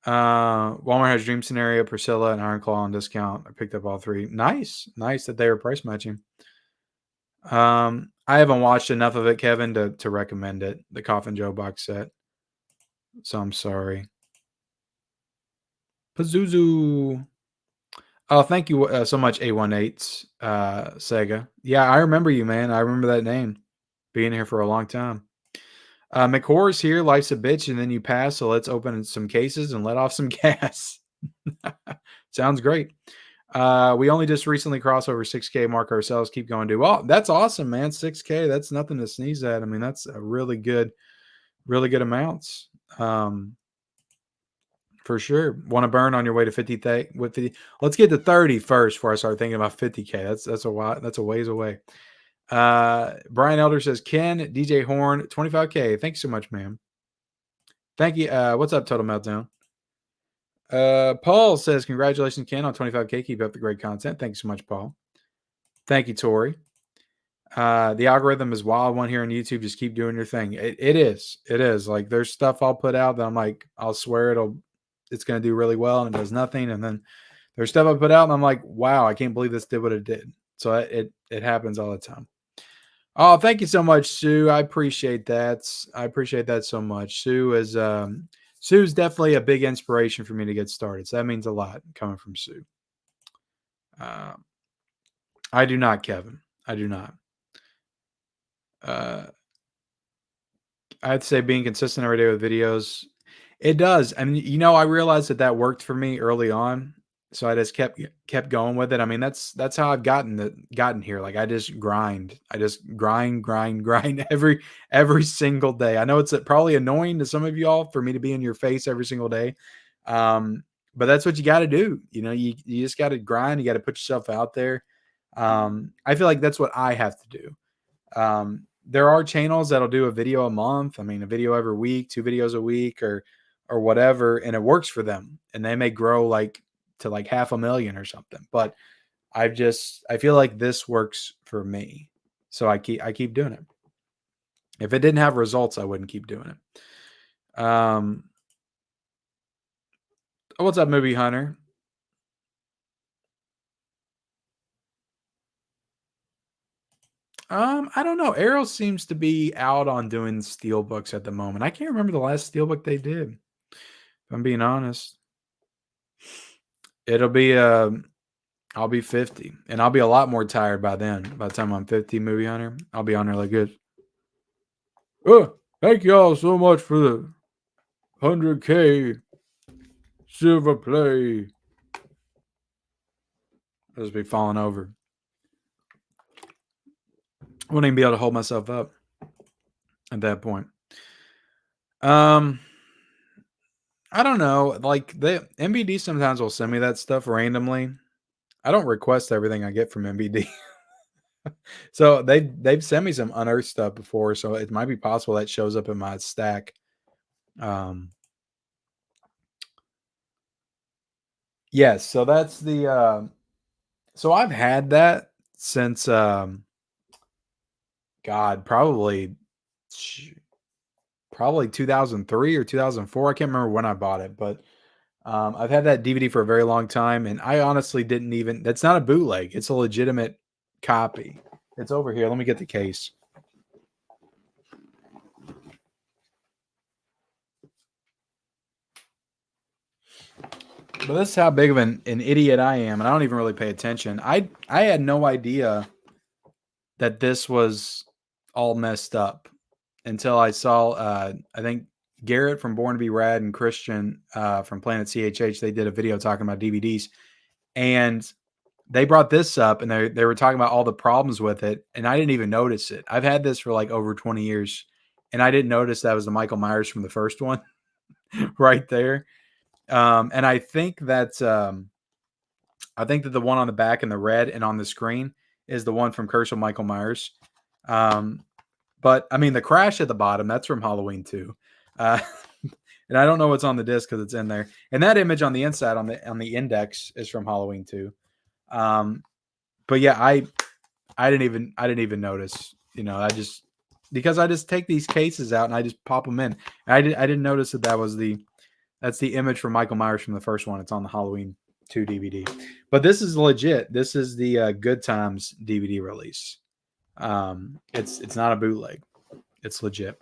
Walmart has Dream Scenario, Priscilla, and Iron Claw on discount. I picked up all 3. Nice that they were price matching. I haven't watched enough of it, Kevin, to recommend it. The Coffin Joe box set. So I'm sorry. Pazuzu. Oh, thank you so much, A18 Sega. Yeah, I remember you, man. I remember that name. Being here for a long time. McHorror's here. Life's a bitch, and then you pass. So let's open some cases and let off some gas. Sounds great. We only just recently crossed over 6K mark ourselves. Keep going, dude. Oh, that's awesome, man. 6K. That's nothing to sneeze at. I mean, that's a really good amounts. For sure. Want to burn on your way to 50? Let's get to 30 first before I start thinking about 50K. That's a ways away. Brian Elder says, Ken, DJ Horn, 25K. Thanks so much, man. Thank you. What's up, Total Meltdown? Paul says, congratulations, Ken, on 25K. Keep up the great content. Thanks so much, Paul. Thank you, Tori. The algorithm is wild one here on YouTube. Just keep doing your thing. It is. It is. Like there's stuff I'll put out that I'm like, I'll swear it's going to do really well and it does nothing. And then there's stuff I put out and I'm like, wow, I can't believe this did what it did. So it happens all the time. Oh, thank you so much, Sue. I appreciate that. I appreciate that so much. Sue's definitely a big inspiration for me to get started. So that means a lot coming from Sue. I do not, Kevin. I do not. I'd say being consistent every day with videos, it does. I mean, I realized that worked for me early on, so I just kept going with it. I mean, that's how I've gotten here. Like I just grind. I just grind every single day. I know it's probably annoying to some of y'all for me to be in your face every single day, but that's what you got to do. You just got to grind. You got to put yourself out there. I feel like that's what I have to do. There are channels that'll do a video a month. I mean, a video every week, 2 videos a week or whatever. And it works for them and they may grow to 500,000 or something. But I feel like this works for me. So I keep doing it. If it didn't have results, I wouldn't keep doing it. What's up, Movie Hunter? I don't know. Arrow seems to be out on doing steelbooks at the moment. I can't remember the last steelbook they did. If I'm being honest, it'll be I'll be 50, and I'll be a lot more tired by then. By the time I'm 50, Movie Hunter, I'll be on there like this. Oh, thank y'all so much for the 100K silver play. I'll just be falling over. I wouldn't even be able to hold myself up at that point. I don't know. Like the MBD sometimes will send me that stuff randomly. I don't request everything I get from MBD. So they've sent me some unearthed stuff before, so it might be possible that shows up in my stack. Yes, so that's the so I've had that since God, probably 2003 or 2004. I can't remember when I bought it, but I've had that DVD for a very long time, and I honestly didn't even. That's not a bootleg; it's a legitimate copy. It's over here. Let me get the case. But this is how big of an idiot I am, and I don't even really pay attention. I had no idea that this was all messed up until I saw, I think Garrett from Born to Be Rad and Christian from Planet CHH, they did a video talking about DVDs, and they brought this up, and they were talking about all the problems with it, and I didn't even notice it. I've had this for like over 20 years, and I didn't notice that was the Michael Myers from the first one right there. And I think that the one on the back in the red and on the screen is the one from Curse of Michael Myers. But I mean, the crash at the bottom, that's from Halloween 2. And I don't know what's on the disc because it's in there. And that image on the inside on the index is from Halloween 2. But yeah, I didn't even notice, because I just take these cases out and I just pop them in. And I didn't notice that's the image from Michael Myers from the first one. It's on the Halloween 2 DVD. But this is legit. This is the Good Times DVD release. It's not a bootleg. It's legit.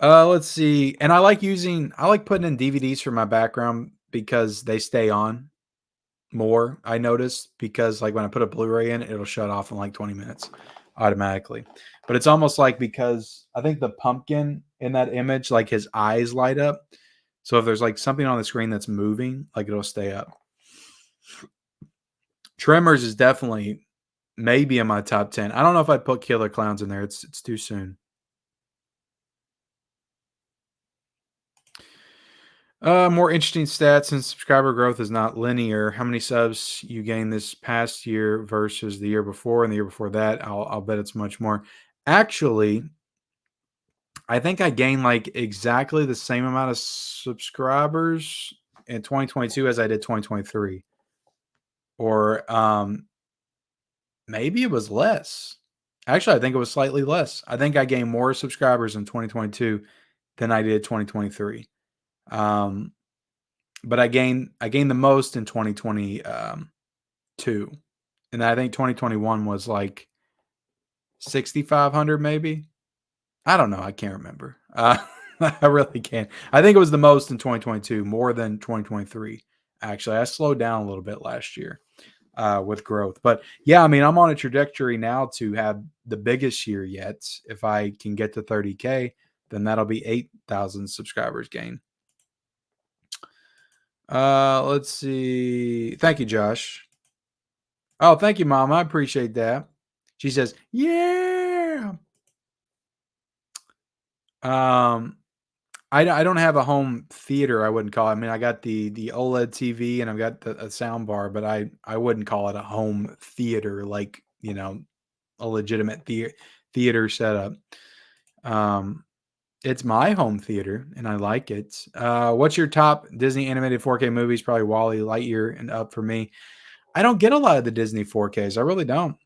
Let's see. And I like putting in DVDs for my background because they stay on more, I noticed, because like when I put a Blu-ray in, it'll shut off in like 20 minutes automatically. But it's almost like, because I think the pumpkin in that image, like his eyes light up. So if there's like something on the screen that's moving, like it'll stay up. Tremors is definitely maybe in my top 10. I don't know if I'd put Killer Clowns in there. It's too soon. More interesting stats, and subscriber growth is not linear. How many subs you gained this past year versus the year before and the year before that? I'll bet it's much more. Actually, I think I gained like exactly the same amount of subscribers in 2022 as I did 2023. or maybe it was less. Actually, I think it was slightly less. I think I gained more subscribers in 2022 than I did 2023. But I gained the most in 2022, and I think 2021 was like 6,500 maybe. I don't know. I can't remember. I really can't. I think it was the most in 2022, more than 2023. Actually, I slowed down a little bit last year with growth. But yeah, I mean, I'm on a trajectory now to have the biggest year yet. If I can get to 30K, then that'll be 8,000 subscribers gain. Let's see. Thank you, Josh. Oh, thank you, Mom. I appreciate that. She says, yeah. I don't have a home theater, I wouldn't call it. I mean, I got the OLED TV and I've got a sound bar, but I wouldn't call it a home theater, like, you know, a legitimate theater setup. It's my home theater and I like it. What's your top Disney animated 4K movies? Probably Wall-E, Lightyear, and Up for me. I don't get a lot of the Disney 4Ks. I really don't.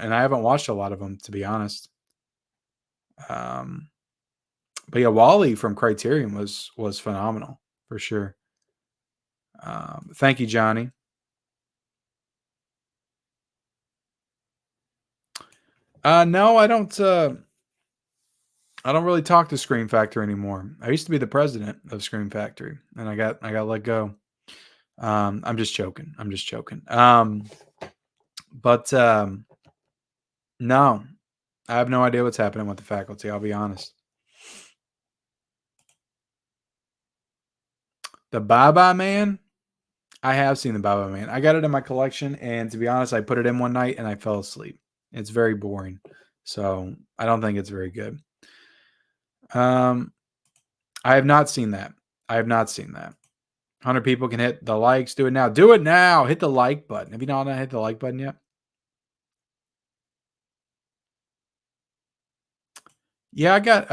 And I haven't watched a lot of them, to be honest. But yeah, Wall-E from Criterion was phenomenal for sure. Thank you, Johnny. No, I don't really talk to Scream Factory anymore. I used to be the president of Scream Factory, and I got let go. I'm just joking. But no, I have no idea what's happening with the faculty. I'll be honest. The Bye-Bye Man. I have seen the Bye-Bye Man. I got it in my collection, and to be honest, I put it in one night and I fell asleep. It's very boring, so I don't think it's very good. I have not seen that. 100 people can hit the likes. Do it now. Do it now. Hit the like button. Have you not hit the like button yet? Yeah, I got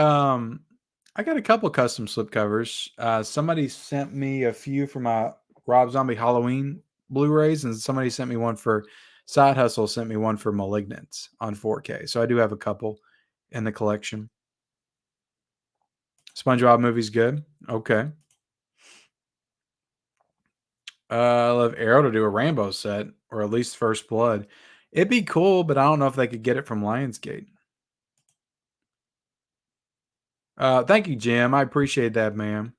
a couple custom slipcovers. Somebody sent me a few for my Rob Zombie Halloween Blu-rays, and somebody sent me one for Side Hustle. Sent me one for Malignant on 4K. So I do have a couple in the collection. SpongeBob movie's good. Okay. I love Arrow to do a Rambo set, or at least First Blood. It'd be cool, but I don't know if they could get it from Lionsgate. Thank you, Jim. I appreciate that, man.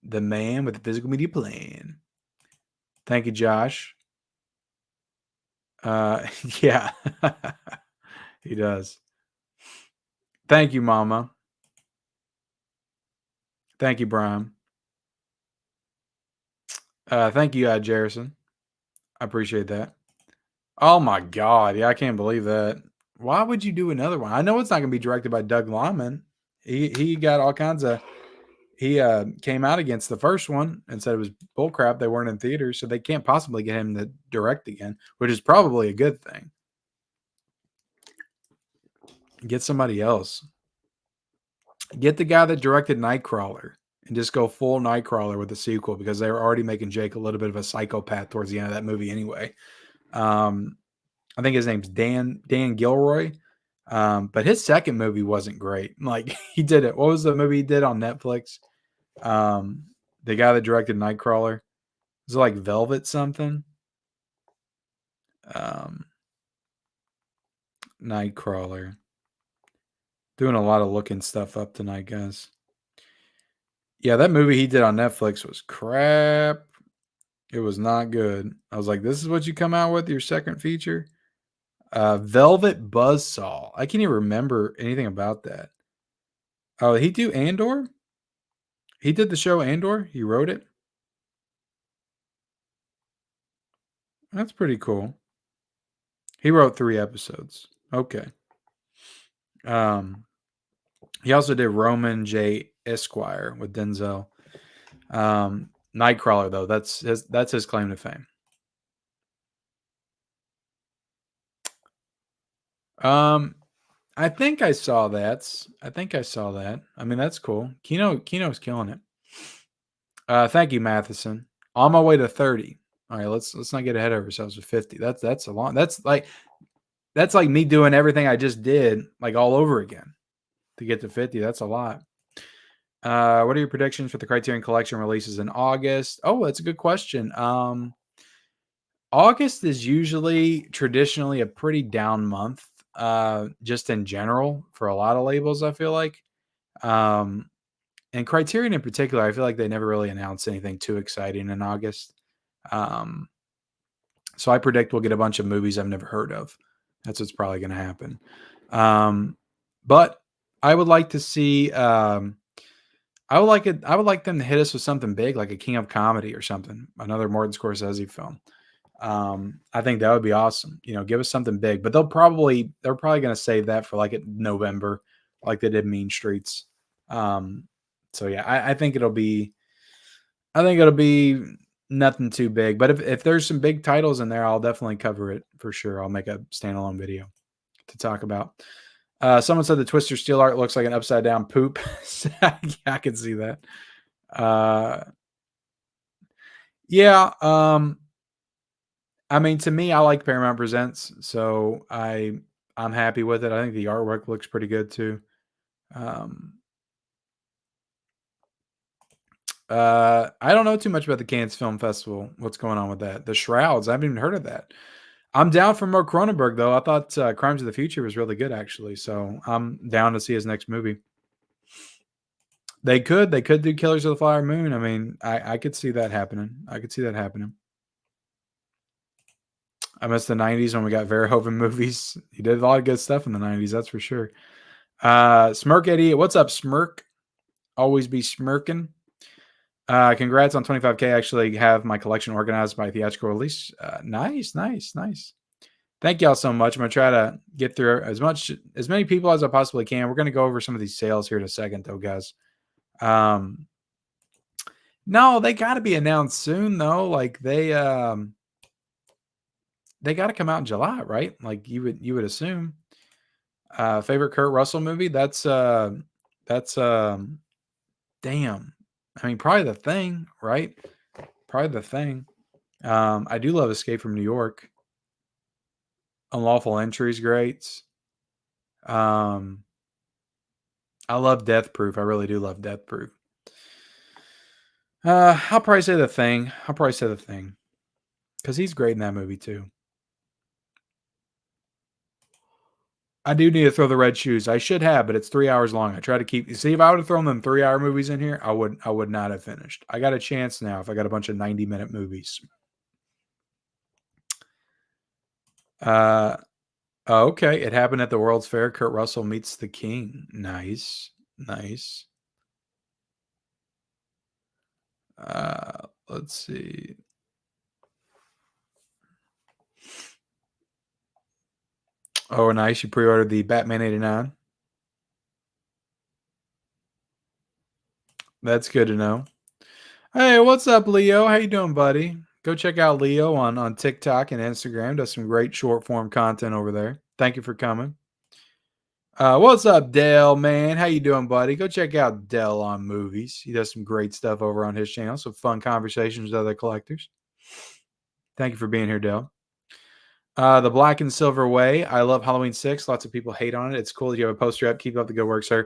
The man with the physical media plan. Thank you, Josh. Yeah, he does. Thank you, Mama. Thank you, Brian. Thank you, Jerrison. I appreciate that. Oh my God. Yeah, I can't believe that. Why would you do another one? I know it's not going to be directed by Doug Liman. He got all kinds of. He came out against the first one and said it was bullcrap. They weren't in theaters, so they can't possibly get him to direct again, which is probably a good thing. Get somebody else. Get the guy that directed Nightcrawler and just go full Nightcrawler with the sequel, because they were already making Jake a little bit of a psychopath towards the end of that movie anyway. I think his name's Dan Gilroy. But his second movie wasn't great. Like, he did it. What was the movie he did on Netflix? The guy that directed Nightcrawler. Was it like Velvet something? Nightcrawler. Doing a lot of looking stuff up tonight, guys. Yeah, that movie he did on Netflix was crap. It was not good. I was like, this is what you come out with, your second feature? Velvet Buzzsaw. I can't even remember anything about that. Oh, he do Andor? He did the show Andor? He wrote it? That's pretty cool. He wrote 3 episodes. Okay. He also did Roman J. Esquire with Denzel. Nightcrawler, though, that's his claim to fame. I think I saw that. I mean, that's cool. Kino's killing it. Thank you, Matheson. On my way to 30. All right, let's not get ahead of ourselves with 50. That's a long. That's like me doing everything I just did like all over again to get to 50. That's a lot. What are your predictions for the Criterion Collection releases in August? Oh, that's a good question. August is usually traditionally a pretty down month, just in general for a lot of labels, I feel like. And Criterion in particular, I feel like they never really announced anything too exciting in August. So I predict we'll get a bunch of movies I've never heard of. That's what's probably going to happen. But I would like to see. I would like them to hit us with something big, like a King of Comedy or something, another Martin Scorsese film. I think that would be awesome. Give us something big. But they're probably going to save that for like November, like they did Mean Streets. So yeah, I think it'll be nothing too big. But if there's some big titles in there, I'll definitely cover it for sure. I'll make a standalone video to talk about. Someone said the Twister steel art looks like an upside down poop. Yeah, I can see that. Yeah. I mean, to me, I like Paramount Presents, so I'm happy with it. I think the artwork looks pretty good too. I don't know too much about the Cannes Film Festival. What's going on with that? The Shrouds. I haven't even heard of that. I'm down for more Cronenberg though. I thought Crimes of the Future was really good actually, so I'm down to see his next movie. They could do Killers of the Flower Moon. I mean, I could see that happening. I miss the 90s when we got Verhoeven movies. He did a lot of good stuff in the 90s, that's for sure. Smirk Eddie, what's up, Smirk? Always be smirking. Congrats on 25K. I actually have my collection organized by theatrical release. Nice. Thank y'all so much. I'm going to try to get through as many people as I possibly can. We're going to go over some of these sales here in a second though, guys. No, they got to be announced soon though. Like they got to come out in July, right? Like you would assume. Favorite Kurt Russell movie? That's damn. I mean, probably The Thing, right? Probably The Thing. I do love Escape from New York. Unlawful Entry is great. I love Death Proof. I really do love Death Proof. I'll probably say The Thing. Because he's great in that movie too. I do need to throw the red shoes. I should have, but it's 3 hours long. I try to keep. See, if I would have thrown them 3-hour movies in here, I would not have finished. I got a chance now if I got a bunch of 90-minute movies. Okay. It happened at the World's Fair. Kurt Russell meets the King. Nice. Let's see. Oh, nice. You pre-ordered the Batman 89. That's good to know. Hey, what's up, Leo? How you doing, buddy? Go check out Leo on TikTok and Instagram. Does some great short form content over there. Thank you for coming. What's up, Dell, man? How you doing, buddy? Go check out Dell on Movies. He does some great stuff over on his channel. Some fun conversations with other collectors. Thank you for being here, Dell. The Black and Silver Way. I love Halloween 6. Lots of people hate on it. It's cool that you have a poster up. Keep up the good work, sir.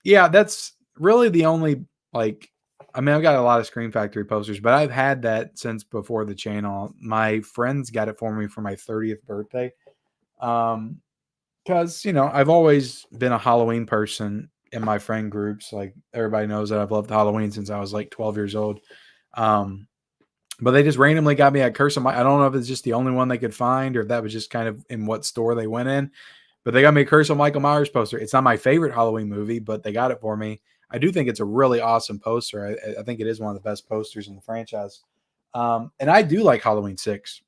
Yeah, that's really the only, like, I mean, I've got a lot of Scream Factory posters, but I've had that since before the channel. My friends got it for me for my 30th birthday. Because, I've always been a Halloween person in my friend groups. Like, everybody knows that I've loved Halloween since I was like 12 years old. But they just randomly got me at Curse of I don't know if it's just the only one they could find or if that was just kind of in what store they went in. But they got me a Curse of Michael Myers poster. It's not my favorite Halloween movie, but they got it for me. I do think it's a really awesome poster. I think it is one of the best posters in the franchise. And I do like Halloween 6.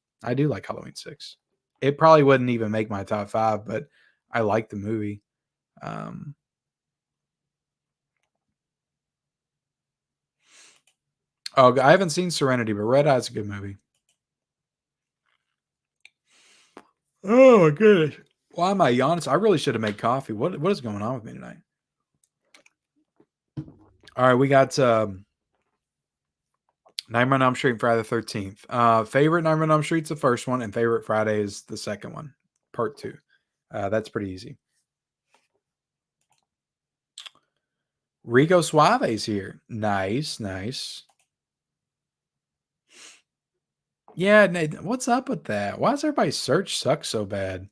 It probably wouldn't even make my top 5, but I like the movie. Oh, I haven't seen Serenity, but Red Eye's a good movie. Oh, my goodness. Why am I yawning? I really should have made coffee. What is going on with me tonight? All right, we got Nightmare on Elm Street and Friday the 13th. Favorite Nightmare on Elm Street's the first one, and favorite Friday is the second one, part 2. That's pretty easy. Rico Suave's here. Nice, nice. Yeah, what's up with that? Why does everybody's search suck so bad?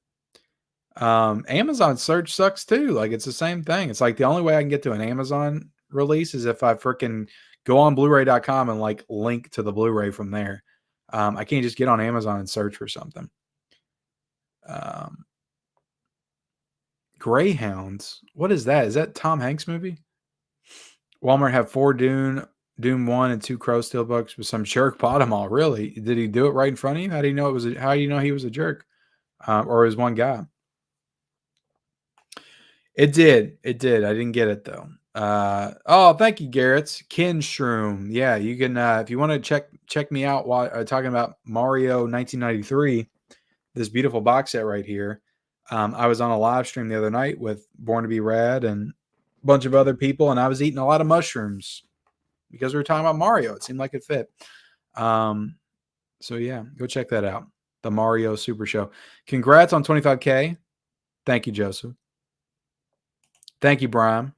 Amazon search sucks too. Like, it's the same thing. It's like the only way I can get to an Amazon release is if I freaking go on Blu-ray.com and like link to the Blu-ray from there. I can't just get on Amazon and search for something. Greyhounds. What is that? Is that Tom Hanks movie? Walmart have 4 Doom 1 and 2 Crow Steelbooks with some jerk bought them all. Really? Did he do it right in front of you? How do you know it was? How do you know he was a jerk? Or was one guy? It did. It did. I didn't get it though. Oh, thank you, Garrett's Kin Shroom. Yeah, you can if you want to check me out while talking about Mario 1993, this beautiful box set right here. I was on a live stream the other night with Born to Be Rad and a bunch of other people, and I was eating a lot of mushrooms because we were talking about Mario. It seemed like it fit. So yeah, go check that out. The Mario Super Show. Congrats on 25K. Thank you, Joseph. Thank you, Brian.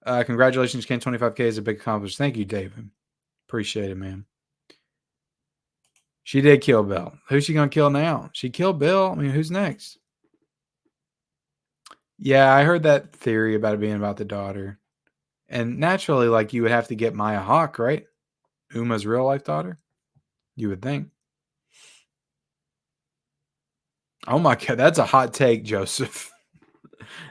Congratulations, Ken. 25K is a big accomplishment. Thank you, David. Appreciate it, man. She did kill Bill. Who's she going to kill now? She killed Bill. I mean, who's next? Yeah, I heard that theory about it being about the daughter. And naturally, like, you would have to get Maya Hawke, right? Uma's real life daughter? You would think. Oh my God, that's a hot take, Joseph.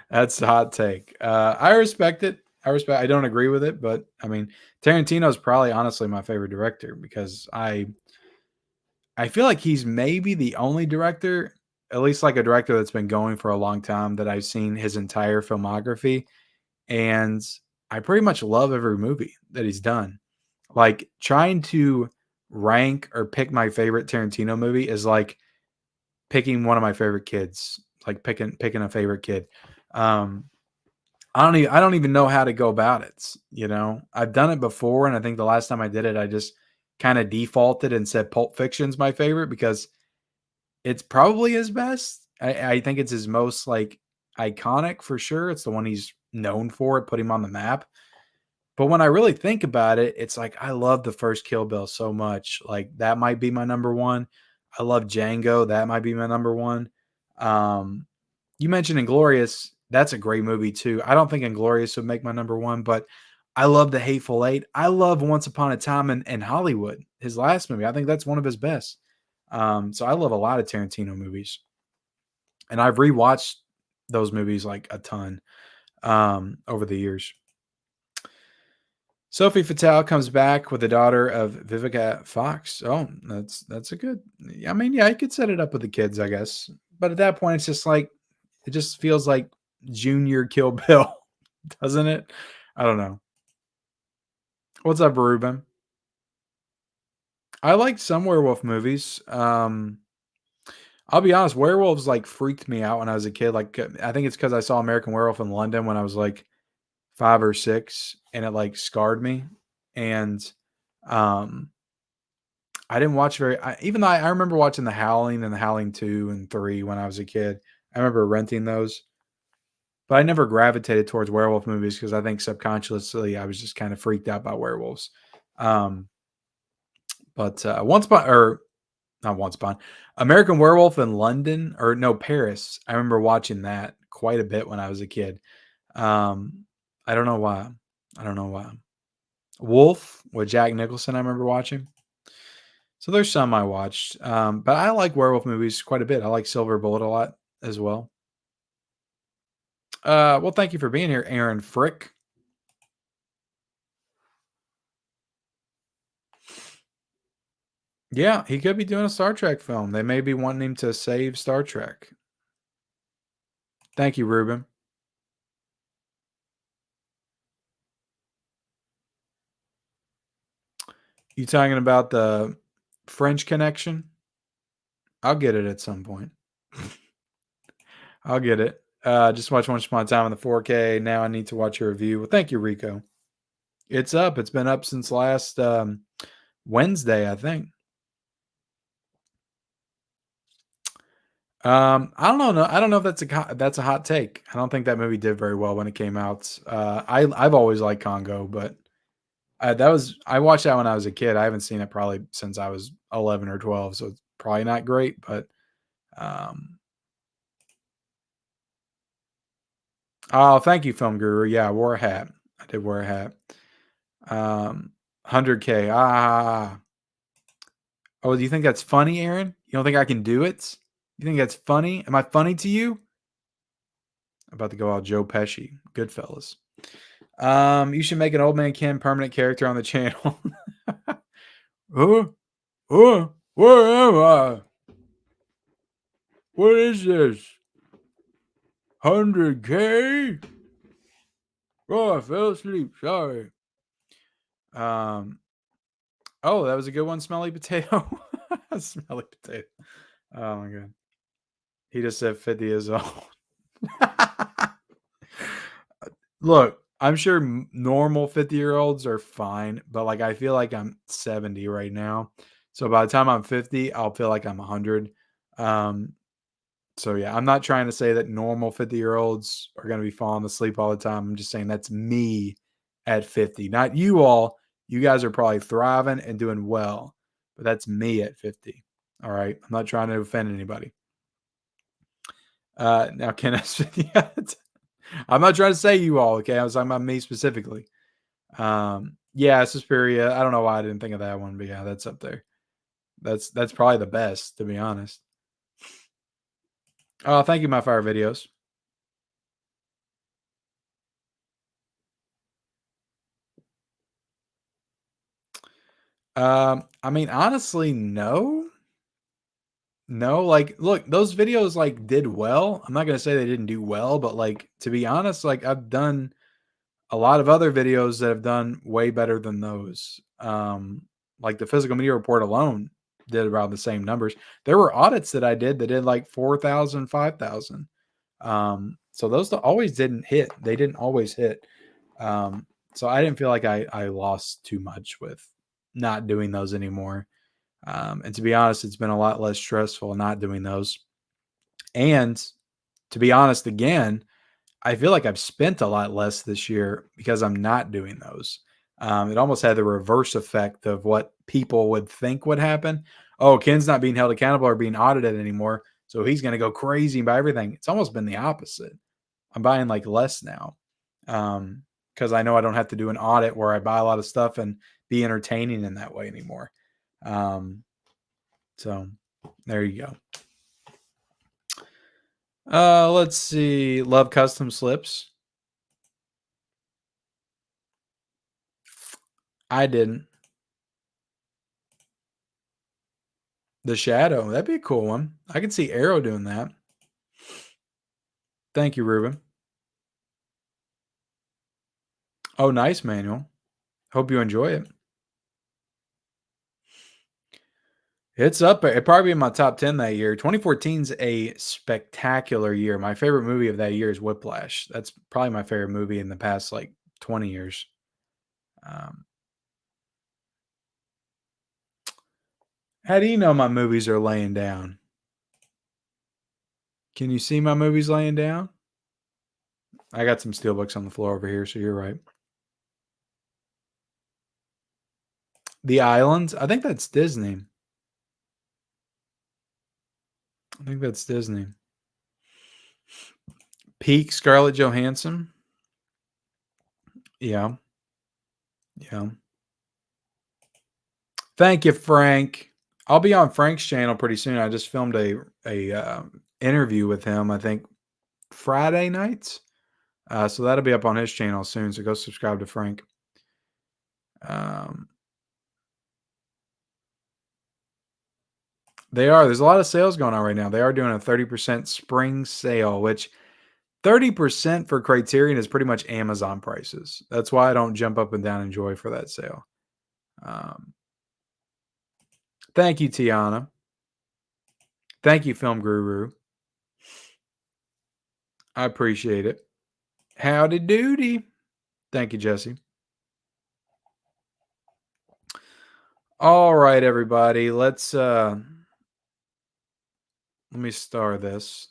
That's a hot take. I respect it. I don't agree with it, but I mean, Tarantino is probably honestly my favorite director because I feel like he's maybe the only director, at least like a director that's been going for a long time, that I've seen his entire filmography, and I pretty much love every movie that he's done. Like, trying to rank or pick my favorite Tarantino movie is like picking one of my favorite kids, like picking a favorite kid. I don't even know how to go about it. You know, I've done it before, and I think the last time I did it, I just kind of defaulted and said Pulp Fiction's my favorite because it's probably his best. I think it's his most like iconic for sure. It's the one he's known for. It put him on the map. But when I really think about it, it's like I love the first Kill Bill so much. Like, that might be my number one. I love Django. That might be my number one. You mentioned Inglourious. That's a great movie too. I don't think Inglourious would make my number one, but I love The Hateful Eight. I love Once Upon a Time in Hollywood, his last movie. I think that's one of his best. So I love a lot of Tarantino movies. And I've rewatched those movies like a ton over the years. Sophie Fatale comes back with the daughter of Vivica Fox. Oh, that's a good. I mean, yeah, you could set it up with the kids, I guess. But at that point, it's just like it just feels like Junior Kill Bill, doesn't it? I don't know. What's up, Ruben? I like some werewolf movies. I'll be honest, werewolves like freaked me out when I was a kid. Like, I think it's because I saw American Werewolf in London when I was like 5 or 6, and it like scarred me. And I didn't watch even though I remember watching The Howling and The Howling 2 and 3 when I was a kid. I remember renting those. But I never gravitated towards werewolf movies because I think subconsciously I was just kind of freaked out by werewolves. But American Werewolf in London, or no, Paris. I remember watching that quite a bit when I was a kid. I don't know why. Wolf with Jack Nicholson, I remember watching. So there's some I watched. But I like werewolf movies quite a bit. I like Silver Bullet a lot as well. Well, thank you for being here, Aaron Frick. Yeah, he could be doing a Star Trek film. They may be wanting him to save Star Trek. Thank you, Ruben. You talking about the French Connection? I'll get it at some point. I'll get it. Just watch Once Upon a Time in the 4K. Now I need to watch your review. Well, thank you, Rico. It's up. It's been up since last Wednesday, I think. I don't know. No, I don't know if that's a hot take. I don't think that movie did very well when it came out. I've always liked Congo, but I watched that when I was a kid. I haven't seen it probably since I was 11 or 12, so it's probably not great. But oh, thank you, Film Guru. Yeah, I wore a hat. I did wear a hat. 100K. Oh, do you think that's funny, Aaron? You don't think I can do it? You think that's funny? Am I funny to you? I'm about to go out Joe Pesci. Goodfellas. You should make an Old Man Ken permanent character on the channel. Where am I? What is this? 100K? Oh, I fell asleep. Sorry. Oh, that was a good one, Smelly Potato. Smelly Potato. Oh my god. He just said 50 years old. Look, I'm sure normal 50-year-olds are fine, but like I feel like I'm 70 right now. So by the time I'm 50, I'll feel like I'm 100. So yeah, I'm not trying to say that normal 50-year-olds are going to be falling asleep all the time. I'm just saying that's me at 50. Not you all. You guys are probably thriving and doing well, but that's me at 50. All right. I'm not trying to offend anybody. Now, can I? I'm not trying to say you all. Okay, I was talking about me specifically. Yeah, Suspiria. I don't know why I didn't think of that one, but yeah, that's up there. That's probably the best, to be honest. Oh, thank you, my fire videos. I mean, honestly, no. No, like, look, those videos like did well. I'm not gonna say they didn't do well, but like to be honest, like I've done a lot of other videos that have done way better than those. Like the physical media report alone did around the same numbers. There were audits that I did that did like 4,000, 5,000. So those always didn't hit. They didn't always hit. So I didn't feel like I lost too much with not doing those anymore. And to be honest, it's been a lot less stressful not doing those. And to be honest, again, I feel like I've spent a lot less this year because I'm not doing those. It almost had the reverse effect of what people would think would happen. Oh, Ken's not being held accountable or being audited anymore, so he's going to go crazy and buy everything. It's almost been the opposite. I'm buying like less now because I know I don't have to do an audit where I buy a lot of stuff and be entertaining in that way anymore. So there you go. Let's see. Love custom slips. I didn't. The Shadow. That'd be a cool one. I could see Arrow doing that. Thank you, Ruben. Oh, nice, Manuel. Hope you enjoy it. It's up. It probably in my top 10 that year. 2014 is a spectacular year. My favorite movie of that year is Whiplash. That's probably my favorite movie in the past like 20 years. How do you know my movies are laying down? Can you see my movies laying down? I got some steelbooks on the floor over here, so you're right. The Islands. I think that's Disney. I think that's Disney. Peak Scarlett Johansson. Yeah. Yeah. Thank you, Frank. I'll be on Frank's channel pretty soon. I just filmed a interview with him, I think Friday nights. So that'll be up on his channel soon. So go subscribe to Frank. There's a lot of sales going on right now. They are doing a 30% spring sale, which 30% for Criterion is pretty much Amazon prices. That's why I don't jump up and down and joy for that sale. Thank you, Tiana. Thank you, Film Guru. I appreciate it. Howdy doody. Thank you, Jesse. All right, everybody. Let me star this.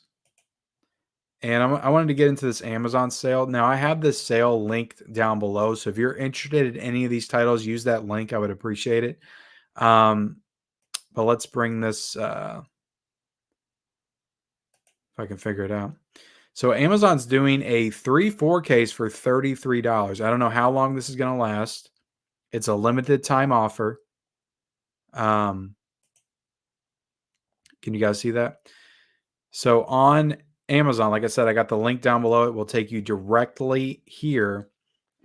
And I wanted to get into this Amazon sale. Now, I have this sale linked down below. So if you're interested in any of these titles, use that link. I would appreciate it. But let's bring this, if I can figure it out. So Amazon's doing a 3 4Ks for $33. I don't know how long this is going to last. It's a limited time offer. Can you guys see that? So on Amazon, like I said, I got the link down below. It will take you directly here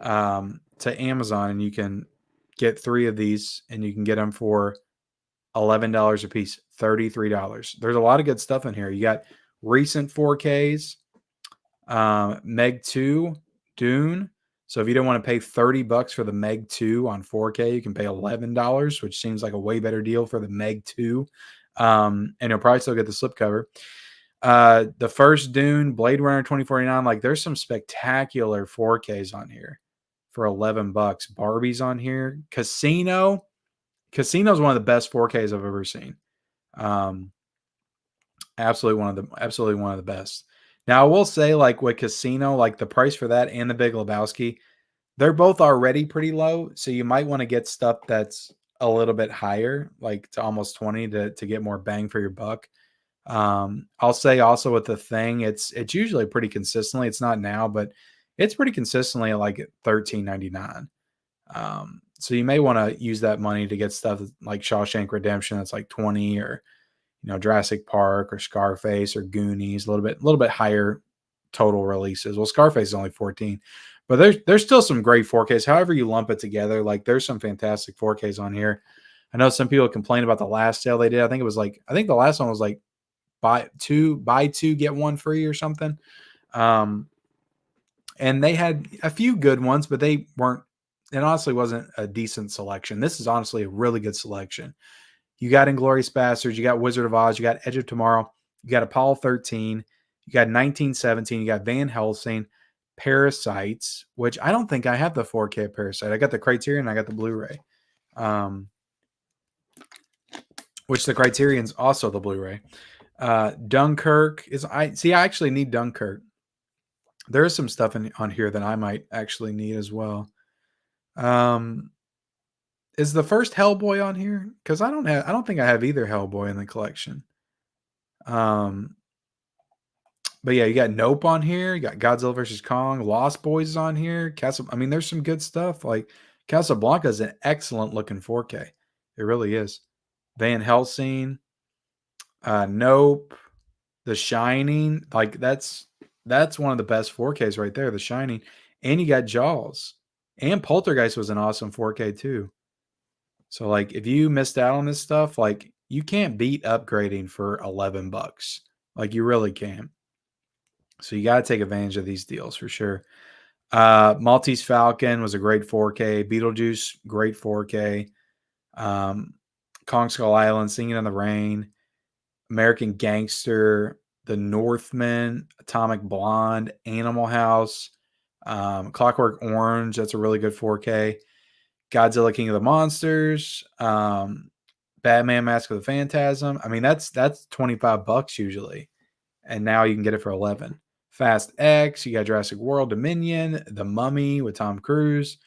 to Amazon, and you can get 3 of these, and you can get them for $11 a piece, $33. There's a lot of good stuff in here. You got recent 4Ks, Meg 2, Dune. So if you don't want to pay $30 for the Meg 2 on 4K, you can pay $11, which seems like a way better deal for the Meg 2. And you'll probably still get the slipcover. The first Dune, Blade Runner 2049, like there's some spectacular 4Ks on here for $11. Barbie's on here. Casino's one of the best 4Ks I've ever seen. Absolutely one of the best. Now I will say, like with Casino, like the price for that and the Big Lebowski, they're both already pretty low. So you might want to get stuff that's a little bit higher, like to almost 20 to get more bang for your buck. I'll say also with The Thing, it's usually pretty consistently. It's not now, but it's pretty consistently like $13.99. So you may want to use that money to get stuff like Shawshank Redemption that's like 20, or Jurassic Park or Scarface or Goonies, a little bit higher total releases. Well, Scarface is only 14, but there's still some great 4Ks. However you lump it together, like there's some fantastic 4Ks on here. I know some people complain about the last sale they did. I think the last one was like buy two get one free or something. And they had a few good ones, but it honestly wasn't a decent selection. This is honestly a really good selection. You got Inglourious Basterds, you got Wizard of Oz, you got Edge of Tomorrow, you got Apollo 13, you got 1917, you got Van Helsing, Parasites, which I don't think I have the 4K Parasite. I got the Criterion, I got the Blu-ray. Which the Criterion's also the Blu-ray. Dunkirk I actually need Dunkirk. There is some stuff on here that I might actually need as well. Is the first Hellboy on here? Because I don't think I have either Hellboy in the collection. But yeah, you got Nope on here. You got Godzilla vs. Kong. Lost Boys is on here. there's some good stuff. Like Casablanca is an excellent looking 4K. It really is. Van Helsing. Nope. The Shining. Like that's one of the best 4Ks right there. The Shining. And you got Jaws. And Poltergeist was an awesome 4K too. So like if you missed out on this stuff, like you can't beat upgrading for $11. Like you really can't. So you got to take advantage of these deals for sure. Maltese Falcon was a great 4K. Beetlejuice, great 4K. Kong Skull Island, Singing in the Rain, American Gangster, The Northman, Atomic Blonde, Animal House, Clockwork Orange. That's a really good 4K. Godzilla King of the Monsters, Batman Mask of the Phantasm. I mean, that's $25 usually, and now you can get it for 11. Fast X, you got Jurassic World Dominion, The Mummy with Tom Cruise,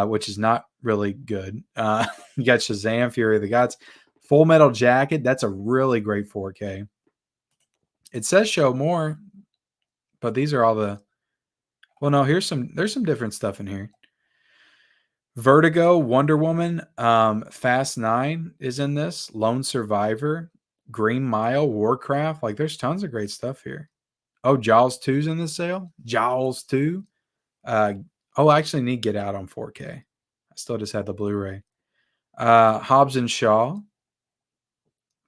which is not really good. You got Shazam, Fury of the Gods, Full Metal Jacket. That's a really great 4K. It says show more, but these are all the. Well, no, there's some different stuff in here. Vertigo, Wonder Woman, Fast 9 is in this. Lone Survivor, Green Mile, Warcraft. Like there's tons of great stuff here. Oh, Jaws 2's in the sale. Jaws 2. I actually need Get Out on 4K. I still just had the Blu-ray. Hobbs and Shaw,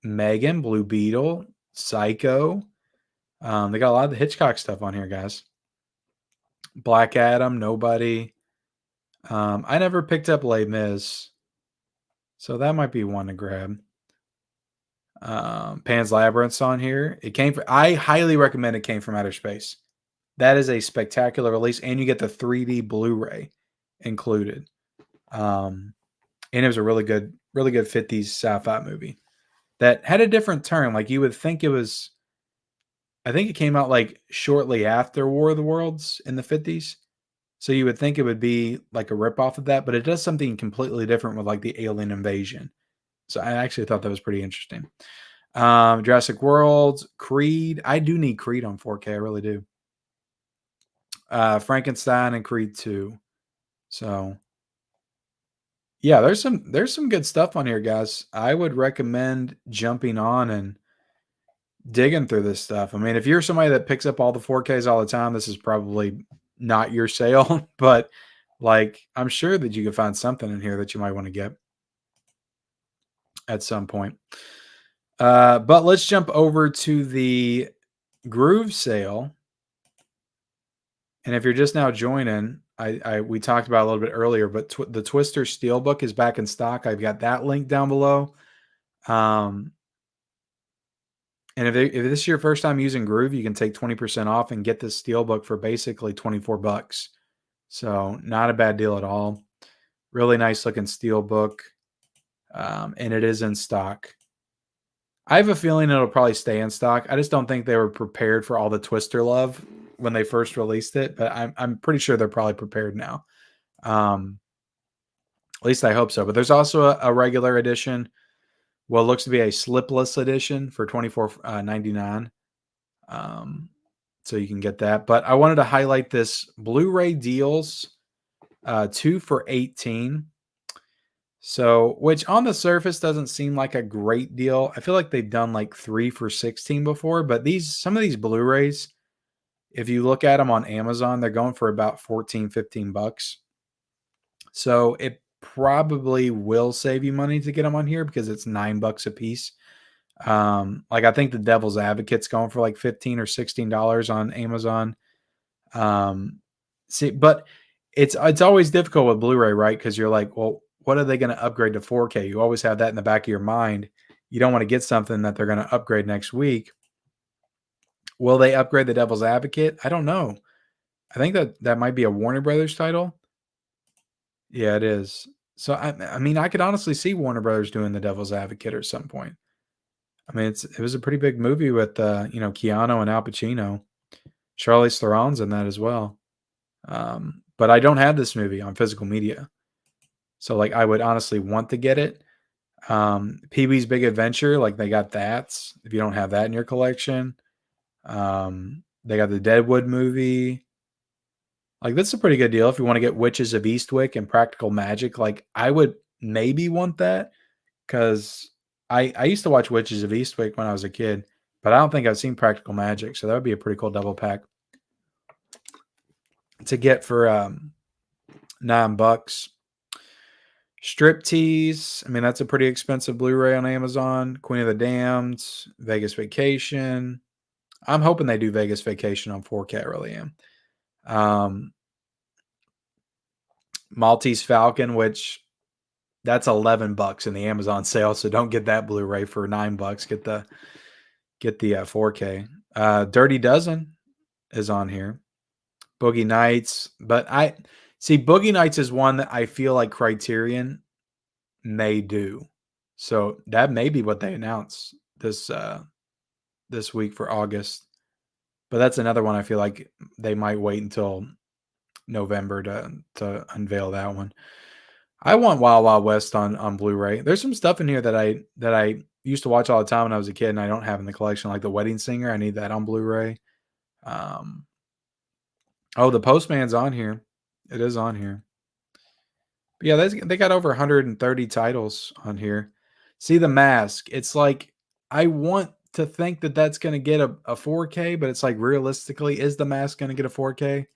Megan, Blue Beetle, Psycho. They got a lot of the Hitchcock stuff on here, guys. Black Adam, Nobody. I never picked up Les Mis, so that might be one to grab. Pan's Labyrinth's on here. I highly recommend It Came from Outer Space. That is a spectacular release, and you get the 3D Blu-ray included. And it was a really good really good 50s sci-fi movie that had a different turn. Like you would think it was, I think it came out like shortly after War of the Worlds in the 50s. So you would think it would be like a ripoff of that, but it does something completely different with like the alien invasion. So I actually thought that was pretty interesting. Jurassic World, Creed. I do need Creed on 4K. I really do. Frankenstein and Creed 2. So yeah, there's some good stuff on here, guys. I would recommend jumping on and digging through this stuff. I mean, if you're somebody that picks up all the 4Ks all the time, this is probably not your sale, but like I'm sure that you can find something in here that you might want to get at some point. But let's jump over to the Groove sale. And if you're just now joining, we talked about it a little bit earlier, but the Twister Steelbook is back in stock. I've got that link down below. And if this is your first time using Groove, you can take 20% off and get this Steelbook for basically $24. So not a bad deal at all. Really nice looking Steelbook. And it is in stock. I have a feeling it'll probably stay in stock. I just don't think they were prepared for all the Twister love when they first released it, but I'm pretty sure they're probably prepared now. At least I hope so. But there's also a regular edition, what looks to be a slipless edition for $24.99. So you can get that. But I wanted to highlight this Blu-ray deals, 2 for $18. So, which on the surface doesn't seem like a great deal. I feel like they've done like 3 for $16 before, but some of these Blu-rays, if you look at them on Amazon, they're going for about $14-15. So it probably will save you money to get them on here because it's $9 a piece. Like I think the Devil's Advocate's going for like $15 or $16 on Amazon. But it's always difficult with Blu-ray, right? Because you're like, well, what are they going to upgrade to 4K? You always have that in the back of your mind. You don't want to get something that they're going to upgrade next week. Will they upgrade the Devil's Advocate? I don't know. I think that might be a Warner Brothers title. Yeah, it is. So I mean, I could honestly see Warner Brothers doing the Devil's Advocate at some point. I mean, it was a pretty big movie with Keanu and Al Pacino. Charlize Theron's in that as well. But I don't have this movie on physical media. So like I would honestly want to get it. Pee-wee's Big Adventure, like they got that. If you don't have that in your collection. They got the Deadwood movie. Like that's a pretty good deal if you want to get Witches of Eastwick and Practical Magic. Like I would maybe want that because I used to watch Witches of Eastwick when I was a kid, but I don't think I've seen Practical Magic. So that would be a pretty cool double pack to get for $9. Striptease. I mean, that's a pretty expensive Blu-ray on Amazon. Queen of the Damned, Vegas Vacation. I'm hoping they do Vegas Vacation on 4K. I really am. Maltese Falcon, which that's $11 in the Amazon sale. So don't get that Blu-ray for $9. Get the 4K. Dirty Dozen is on here. Boogie Nights, but I see Boogie Nights is one that I feel like Criterion may do. So that may be what they announce this week for August. But that's another one I feel like they might wait until November to unveil that one. I want Wild Wild West on Blu-ray. There's some stuff in here that I used to watch all the time when I was a kid and I don't have in the collection, like The Wedding Singer. I need that on Blu-ray. Oh, The Postman's on here. It is on here. But yeah, they got over 130 titles on here. See The Mask. It's like I want to think that that's going to get a 4K, but it's like realistically, is The Mask going to get a 4K?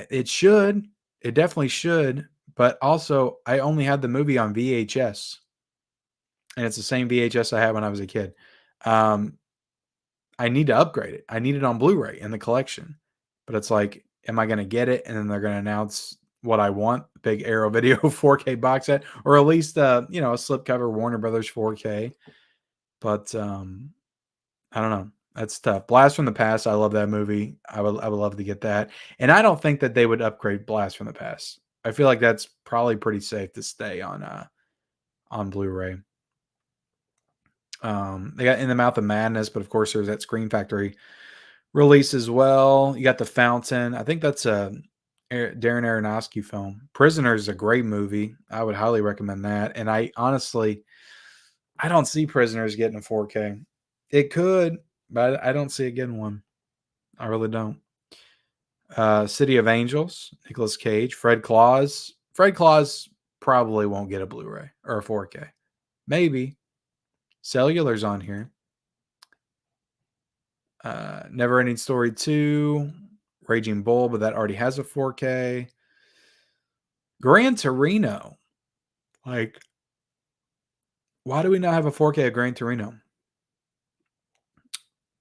It should. It definitely should. But also, I only had the movie on VHS. And it's the same VHS I had when I was a kid. I need to upgrade it. I need it on Blu-ray in the collection. But it's like, am I going to get it? And then they're going to announce what I want, big Arrow Video 4K box set, or at least, a slipcover Warner Brothers 4K. But I don't know. That's tough. Blast from the Past. I love that movie. I would love to get that. And I don't think that they would upgrade Blast from the Past. I feel like that's probably pretty safe to stay on on Blu-ray. They got In the Mouth of Madness, but of course there's that Screen Factory release as well. You got The Fountain. I think that's a Darren Aronofsky film. Prisoners is a great movie. I would highly recommend that. And I honestly, I don't see Prisoners getting a 4K. It could, but I don't see it getting one. I really don't. City of Angels, Nicolas Cage, Fred Claus. Fred Claus probably won't get a Blu-ray or a 4K. Maybe. Cellular's on here. Never Ending Story 2, Raging Bull, but that already has a 4K. Gran Torino. Like, why do we not have a 4K of Gran Torino?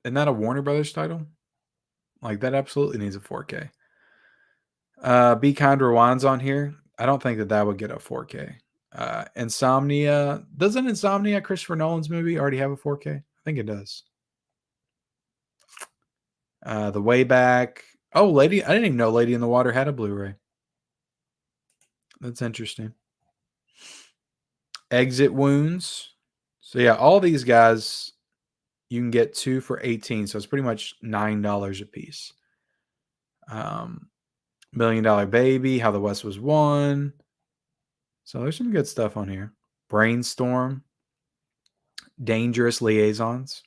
Isn't that a Warner Brothers title? Like, that absolutely needs a 4K. Be Kind Rewind's on here. I don't think that would get a 4K. Insomnia. Doesn't Insomnia, Christopher Nolan's movie, already have a 4K? I think it does. The Way Back. Oh, Lady. I didn't even know Lady in the Water had a Blu-ray. That's interesting. Exit Wounds. So yeah, all these guys you can get 2 for $18. So it's pretty much $9 a piece. $1 Million Baby, How the West Was Won. So there's some good stuff on here. Brainstorm. Dangerous Liaisons.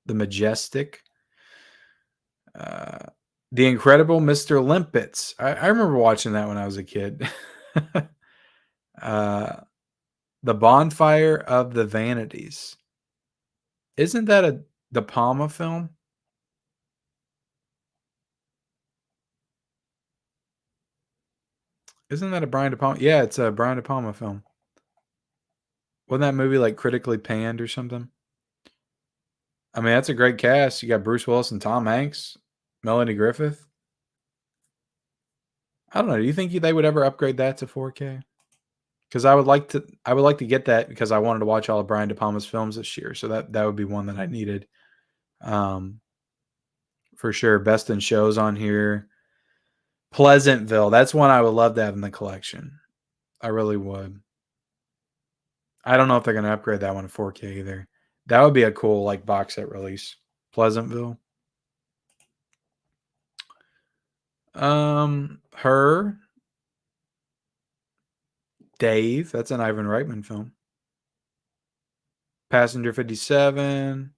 The Majestic. The Incredible Mr. Limpets. I remember watching that when I was a kid. The Bonfire of the Vanities. Isn't that a De Palma film? Isn't that a Brian De Palma? Yeah, it's a Brian De Palma film. Wasn't that movie like critically panned or something? I mean, that's a great cast. You got Bruce Willis and Tom Hanks, Melanie Griffith. I don't know. Do you think they would ever upgrade that to 4K? Because I would like to get that because I wanted to watch all of Brian De Palma's films this year. So that would be one that I needed. For sure. Best in Shows on here. Pleasantville. That's one I would love to have in the collection. I really would. I don't know if they're going to upgrade that one to 4K either. That would be a cool like box set release. Pleasantville. Her. Dave. That's an Ivan Reitman film. Passenger 57.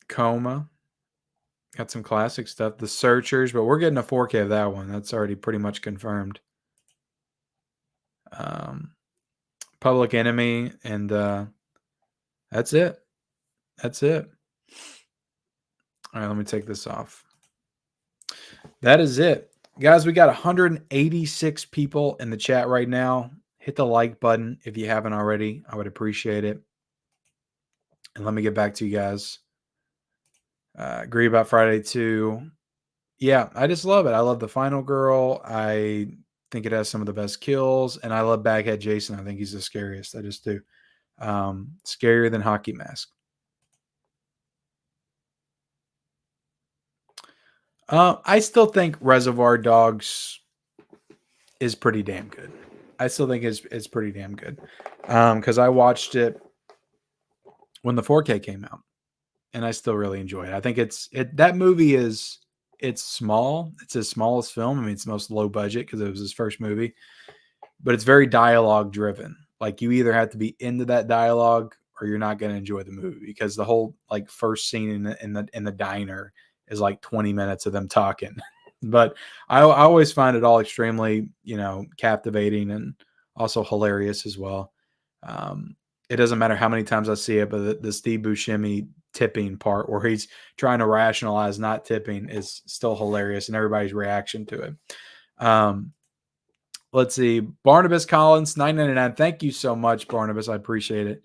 Coma. Got some classic stuff. The Searchers, but we're getting a 4K of that one. That's already pretty much confirmed. Public Enemy, and that's it. That's it. All right, let me take this off. That is it. Guys, we got 186 people in the chat right now. Hit the like button if you haven't already. I would appreciate it. And let me get back to you guys. Agree about Friday 2. Yeah, I just love it. I love The Final Girl. I think it has some of the best kills. And I love Baghead Jason. I think he's the scariest. I just do. Scarier than Hockey Mask. I still think Reservoir Dogs is pretty damn good. I still think it's pretty damn good. Because I watched it when the 4K came out. And I still really enjoy it. I think that movie it's small. It's his smallest film. I mean, it's the most low budget because it was his first movie. But it's very dialogue driven. Like you either have to be into that dialogue or you're not going to enjoy the movie because the whole like first scene in the diner is like 20 minutes of them talking. But I always find it all extremely, captivating and also hilarious as well. It doesn't matter how many times I see it, but the Steve Buscemi tipping part where he's trying to rationalize not tipping is still hilarious and everybody's reaction to it. Let's see. Barnabas Collins, $9.99. Thank you so much, Barnabas. I appreciate it.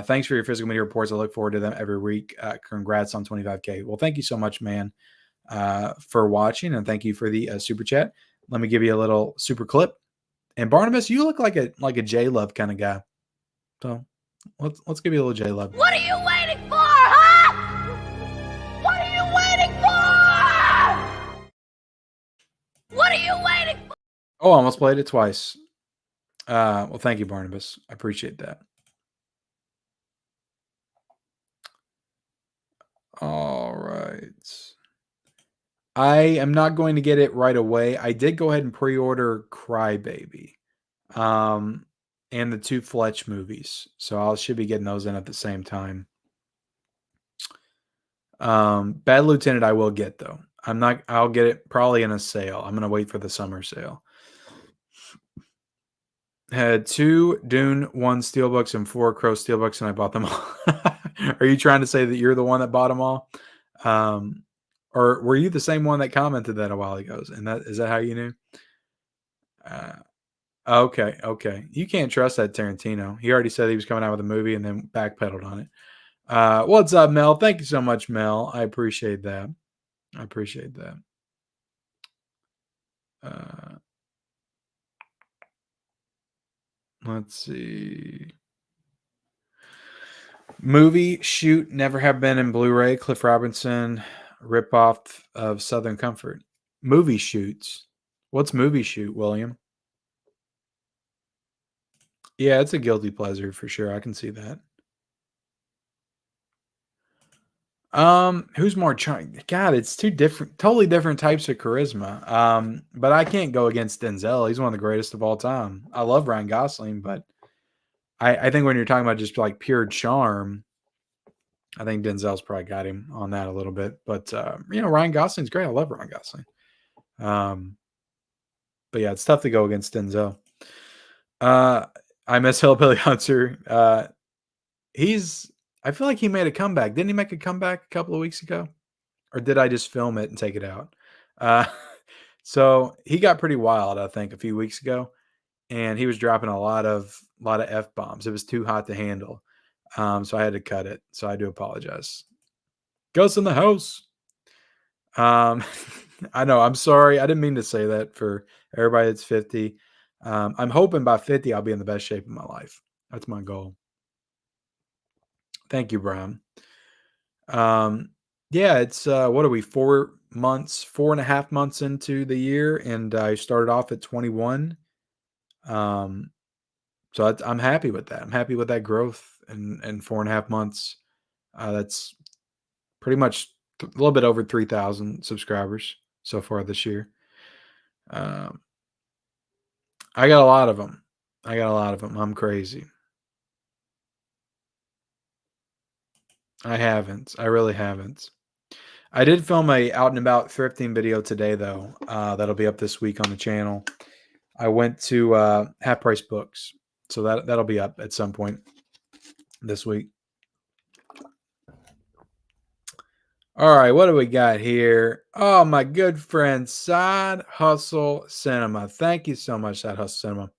Thanks for your physical media reports. I look forward to them every week. Congrats on 25K. Well, thank you so much, man, for watching, and thank you for the super chat. Let me give you a little super clip. And Barnabas, you look like a J-Love kind of guy. So let's give you a little J-Love. What are you waiting for, huh? What are you waiting for? What are you waiting for? Oh, I almost played it twice. Well, thank you, Barnabas. I appreciate that. All right. I am not going to get it right away. I did go ahead and pre-order Crybaby, and the 2 Fletch movies. So I should be getting those in at the same time. Bad Lieutenant I will get though. I'll get it probably in a sale. I'm gonna wait for the summer sale. Had 2 Dune 1 Steelbooks and 4 Crow Steelbooks, and I bought them all. Are you trying to say that you're the one that bought them all? Or were you the same one that commented that a while ago? And is that how you knew? Okay. You can't trust that Tarantino. He already said he was coming out with a movie and then backpedaled on it. What's up, Mel? Thank you so much, Mel. I appreciate that. Let's see. Movie shoot never have been in Blu-ray. Cliff Robinson ripoff of Southern Comfort. Movie shoots. What's movie shoot, William? Yeah, it's a guilty pleasure for sure. I can see that. Who's more charming? God, it's totally different types of charisma. But I can't go against Denzel. He's one of the greatest of all time. I love Ryan Gosling, but I think when you're talking about just like pure charm, I think Denzel's probably got him on that a little bit. But Ryan Gosling's great. I love Ryan Gosling. But yeah, it's tough to go against Denzel. I miss Hillbilly Hunter. I feel like he made a comeback. Didn't he make a comeback a couple of weeks ago? Or did I just film it and take it out? So he got pretty wild, I think, a few weeks ago. And he was dropping a lot of F-bombs. It was too hot to handle. So I had to cut it. So I do apologize. Ghost in the house. I know. I'm sorry. I didn't mean to say that for everybody that's 50. I'm hoping by 50 I'll be in the best shape of my life. That's my goal. Thank you, Brian. Yeah, it's what are we, 4.5 months into the year, and I started off at 21. So I'm happy with that. I'm happy with that growth in 4.5 months. That's pretty much a little bit over 3,000 subscribers so far this year. I got a lot of them. I'm crazy. I haven't. I really haven't. I did film a out and about thrifting video today, though. That'll be up this week on the channel. I went to Half Price Books, so that'll be up at some point this week. All right, what do we got here? Oh, my good friend, Side Hustle Cinema. Thank you so much, Side Hustle Cinema.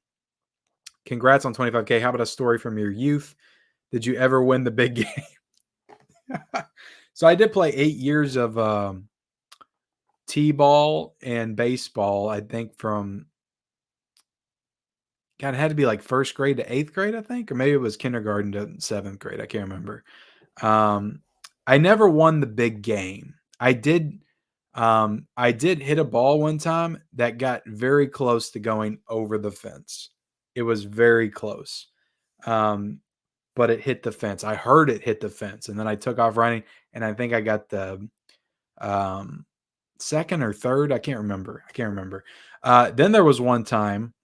Congrats on 25K. How about a story from your youth? Did you ever win the big game? So I did play 8 years of T-ball and baseball, I think from, God, it had to be like 1st grade to 8th grade, I think, or maybe it was kindergarten to 7th grade. I can't remember. I never won the big game. I did hit a ball one time that got very close to going over the fence. It was very close. But it hit the fence. I heard it hit the fence, and then I took off running, and I think I got the 2nd or 3rd. I can't remember. Then there was one time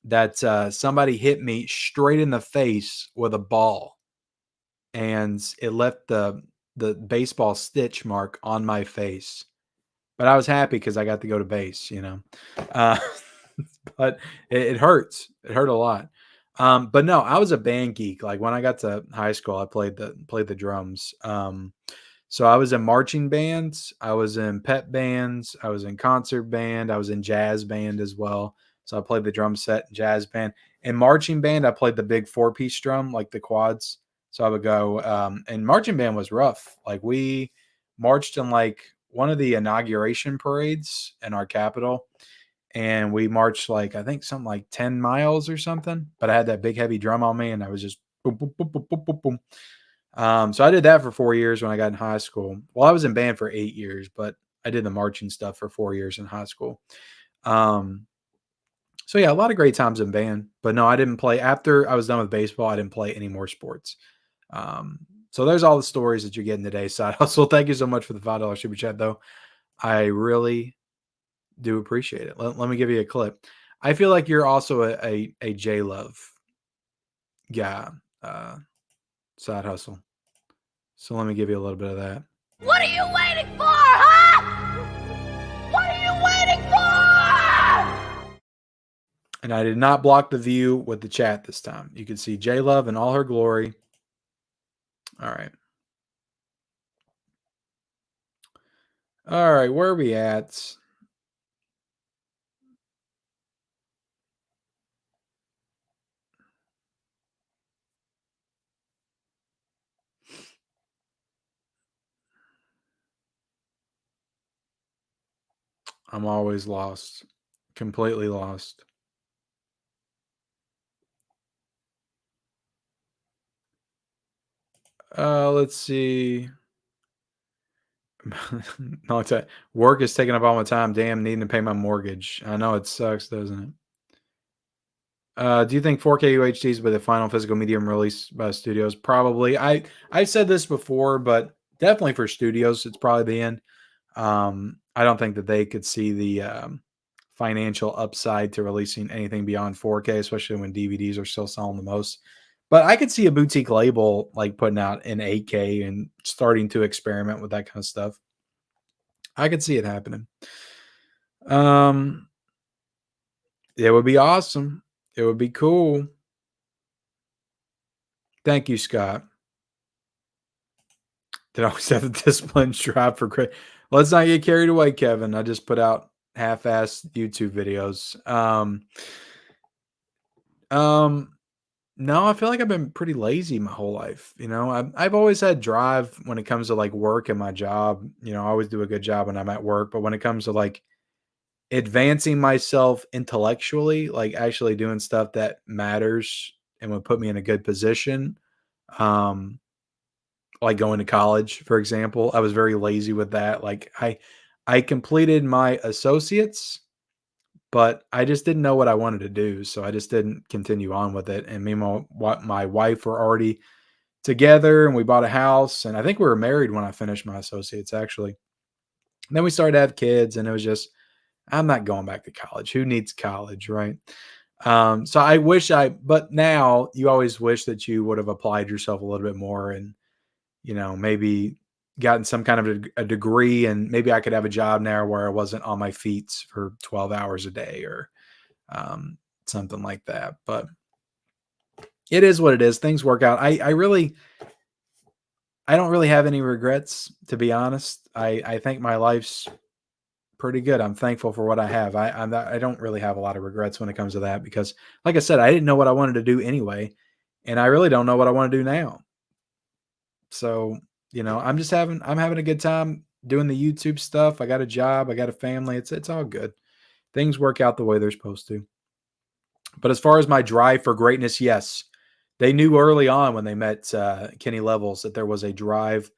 that somebody hit me straight in the face with a ball, and it left the baseball stitch mark on my face. But I was happy because I got to go to base, but it hurts. It hurt a lot. But no, I was a band geek. Like when I got to high school, I played the drums. So I was in marching bands, I was in pep bands, I was in concert band, I was in jazz band as well. So I played the drum set, jazz band. In marching band, I played the big 4-piece drum, like the quads. So I would go, and marching band was rough. Like we marched in like one of the inauguration parades in our capital. And we marched like, I think something like 10 miles or something, but I had that big heavy drum on me and I was just boom, boom, boom, boom, boom, boom, boom. So I did that for 4 years when I got in high school. Well, I was in band for 8 years, but I did the marching stuff for 4 years in high school. So yeah, a lot of great times in band. But no, I didn't play after I was done with baseball. I didn't play any more sports. So there's all the stories that you're getting today, Side Hustle. Thank you so much for the $5 super chat, though. I really do appreciate it. Let me give you a clip. I feel like you're also a J Love guy, Side Hustle. So let me give you a little bit of that. What are you waiting for, huh? What are you waiting for? And I did not block the view with the chat this time. You can see J Love in all her glory. All right. All right, where are we at? I'm always lost. Completely lost. Let's see. No, work is taking up all my time. Damn, needing to pay my mortgage. I know it sucks, doesn't it? Do you think 4K UHDs will be the final physical medium released by studios? Probably. I've said this before, but definitely for studios, it's probably the end. I don't think that they could see the financial upside to releasing anything beyond 4K, especially when DVDs are still selling the most. But I could see a boutique label like putting out in 8K and starting to experiment with that kind of stuff. I could see it happening. It would be awesome. It would be cool. Thank you, Scott. Did I always have the discipline strive for great? Let's not get carried away, Kevin. I just put out half-assed YouTube videos. No, I feel like I've been pretty lazy my whole life. You know, I've always had drive when it comes to like work and my job. You know, I always do a good job when I'm at work. But when it comes to like advancing myself intellectually, like actually doing stuff that matters and would put me in a good position, um, like going to college, for example, I was very lazy with that. Like I completed my associates, but I just didn't know what I wanted to do, so I just didn't continue on with it. And me and my wife were already together, and we bought a house, and I think we were married when I finished my associates, actually. And then we started to have kids, and it was just, I'm not going back to college. Who needs college, right? So I wish but now you always wish that you would have applied yourself a little bit more and, you know, maybe gotten some kind of a degree, and maybe I could have a job now where I wasn't on my feet for 12 hours a day or something like that. But it is what it is. Things work out. I don't really have any regrets, to be honest. I think my life's pretty good. I'm thankful for what I have. I don't really have a lot of regrets when it comes to that because, like I said, I didn't know what I wanted to do anyway, and I really don't know what I want to do now. So, you know, I'm having a good time doing the YouTube stuff. I got a job, I got a family. It's all good. Things work out the way they're supposed to. But as far as my drive for greatness, yes, they knew early on when they met Kenny Levels that there was a drive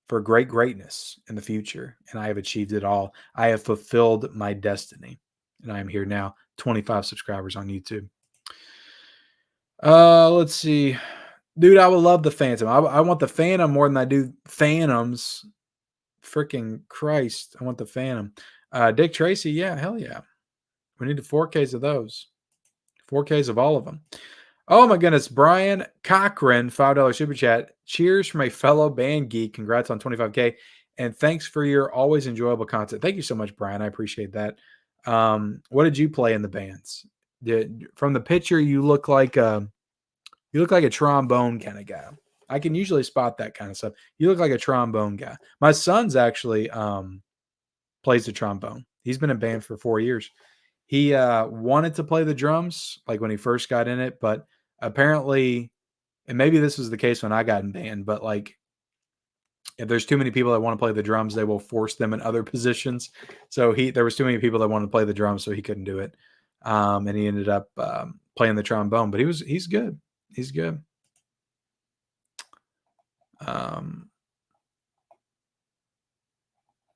for greatness in the future, and I have achieved it all. I have fulfilled my destiny, and I am here now. 25 subscribers on YouTube. Let's see. Dude, I would love the Phantom. I want the Phantom more than I do Phantoms. Freaking Christ. I want the Phantom. Dick Tracy, yeah, hell yeah. We need the 4Ks of those. 4Ks of all of them. Oh my goodness. Brian Cochran, $5 super chat. Cheers from a fellow band geek. Congrats on 25K. And thanks for your always enjoyable content. Thank you so much, Brian. I appreciate that. What did you play in the bands? From the picture, you look like a trombone kind of guy. I can usually spot that kind of stuff. You look like a trombone guy. My son's actually plays the trombone. He's been in band for 4 years. He wanted to play the drums like when he first got in it, but apparently, and maybe this was the case when I got in band, but like if there's too many people that want to play the drums, they will force them in other positions. So there was too many people that wanted to play the drums, so he couldn't do it. And he ended up playing the trombone, but he's good. He's good.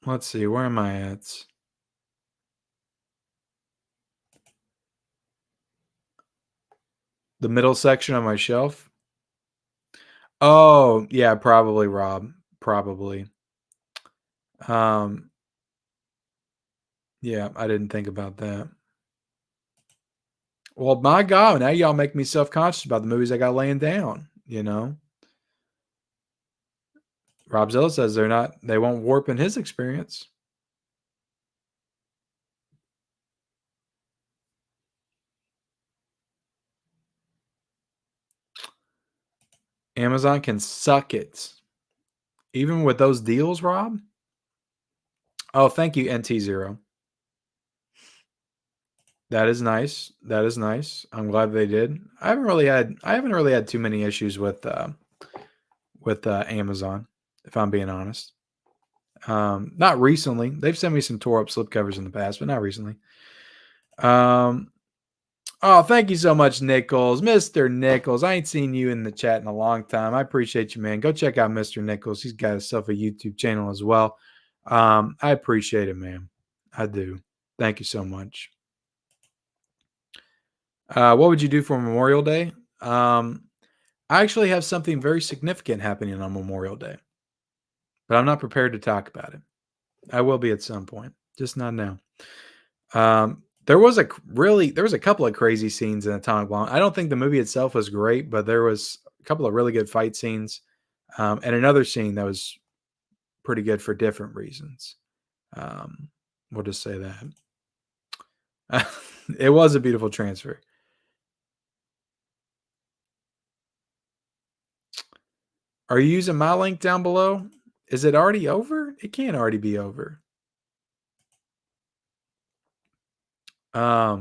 Let's see, where am I at? The middle section of my shelf. Oh, yeah, probably, Rob. Probably. Yeah, I didn't think about that. Well, my God, now y'all make me self-conscious about the movies I got laying down, you know? Rob Zilla says they won't warp in his experience. Amazon can suck it. Even with those deals, Rob? Oh, thank you, NT0. That is nice. That is nice. I'm glad they did. I haven't really had too many issues with Amazon, if I'm being honest. Not recently. They've sent me some tore up slipcovers in the past, but not recently. Oh, thank you so much, Nichols. Mr. Nichols. I ain't seen you in the chat in a long time. I appreciate you, man. Go check out Mr. Nichols. He's got himself a YouTube channel as well. I appreciate it, man. I do. Thank you so much. What would you do for Memorial Day? I actually have something very significant happening on Memorial Day, but I'm not prepared to talk about it. I will be at some point, just not now. There was a couple of crazy scenes in Atomic Blonde. I don't think the movie itself was great, but there was a couple of really good fight scenes, and another scene that was pretty good for different reasons. We'll just say that. It was a beautiful transfer. Are you using my link down below? Is it already over? It can't already be over. I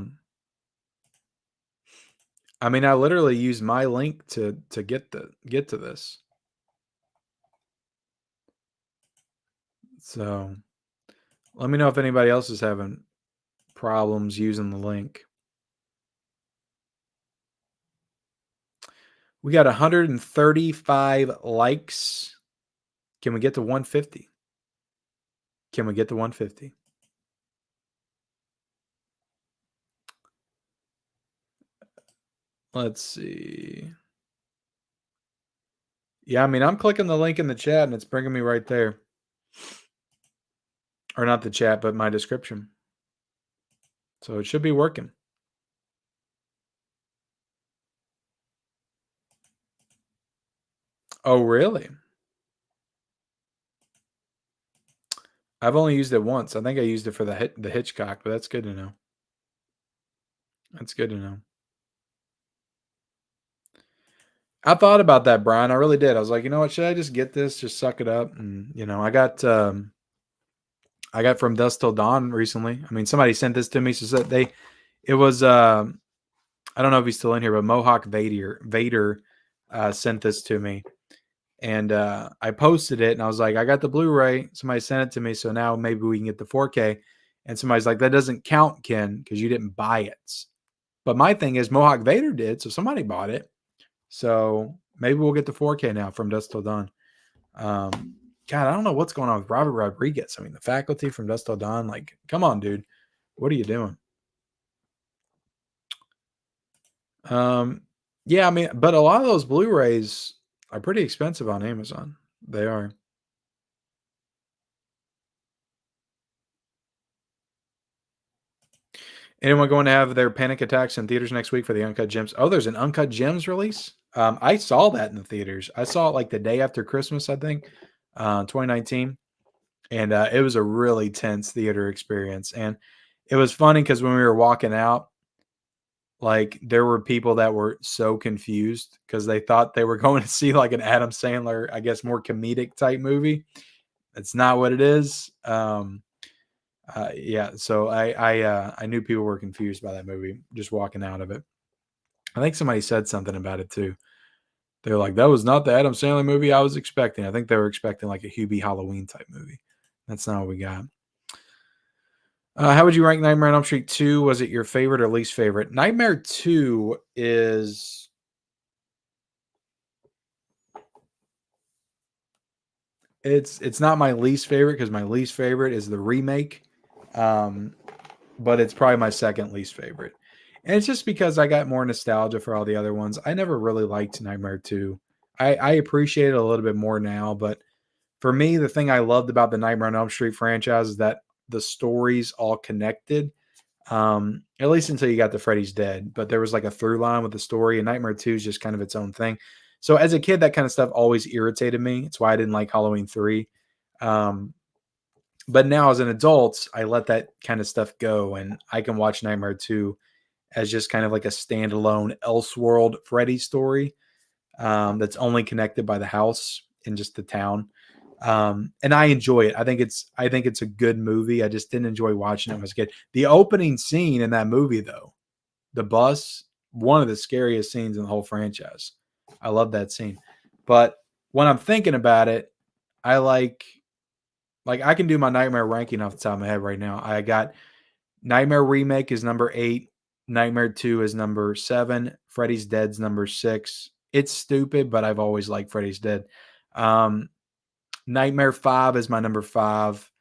mean, I literally used my link to get to this. So let me know if anybody else is having problems using the link. We got 135 likes. Can we get to 150? Can we get to 150? Let's see. Yeah, I mean, I'm clicking the link in the chat and it's bringing me right there. Or not the chat, but my description. So it should be working. Oh, really? I've only used it once. I think I used it for the Hitchcock, but that's good to know. That's good to know. I thought about that, Brian. I really did. I was like, you know what? Should I just get this? Just suck it up. And, you know, I got From Dusk Till Dawn recently. I mean, somebody sent this to me. So it was, I don't know if he's still in here, but Mohawk Vader sent this to me. And I posted it and I was like, I got the Blu-ray. Somebody sent it to me. So now maybe we can get the 4K. And somebody's like, that doesn't count, Ken, because you didn't buy it. But my thing is Mohawk Vader did. So somebody bought it. So maybe we'll get the 4K now From Dusk Till Dawn. God, I don't know what's going on with Robert Rodriguez. I mean, the Faculty, From Dusk Till Dawn. Like, come on, dude. What are you doing? Yeah, I mean, but a lot of those Blu-rays are pretty expensive on Amazon. They are. Anyone going to have their Panic Attacks in theaters next week for the Uncut Gems? Oh, there's an Uncut Gems release. I saw that in the theaters. I saw it like the day after Christmas, I think, 2019. And it was a really tense theater experience. And it was funny because when we were walking out, like there were people that were so confused because they thought they were going to see like an Adam Sandler, I guess, more comedic type movie. It's not what it is. Yeah, so I knew people were confused by that movie just walking out of it. I think somebody said something about it too. They're like, that was not the Adam Sandler movie I was expecting. I think they were expecting like a Hubie Halloween type movie. That's not what we got. How would you rank Nightmare on Elm Street 2? Was it your favorite or least favorite? Nightmare 2 is... It's not my least favorite because my least favorite is the remake. But it's probably my second least favorite. And it's just because I got more nostalgia for all the other ones. I never really liked Nightmare 2. I appreciate it a little bit more now, but for me, the thing I loved about the Nightmare on Elm Street franchise is that the stories all connected. At least until you got to Freddy's Dead, but there was like a through line with the story, and Nightmare 2 is just kind of its own thing. So as a kid, that kind of stuff always irritated me. It's why I didn't like Halloween 3. But now as an adult, I let that kind of stuff go, and I can watch Nightmare 2 as just kind of like a standalone Elseworld Freddy story that's only connected by the house in just the town. And I enjoy it. I think it's a good movie. I just didn't enjoy watching it when I was a kid. The opening scene in that movie, though, the bus, one of the scariest scenes in the whole franchise. I love that scene. But when I'm thinking about it, I like I can do my Nightmare ranking off the top of my head right now. I got Nightmare Remake is number 8. Nightmare 2 is number 7. Freddy's Dead's number 6. It's stupid, but I've always liked Freddy's Dead. Nightmare 5 is my number 5.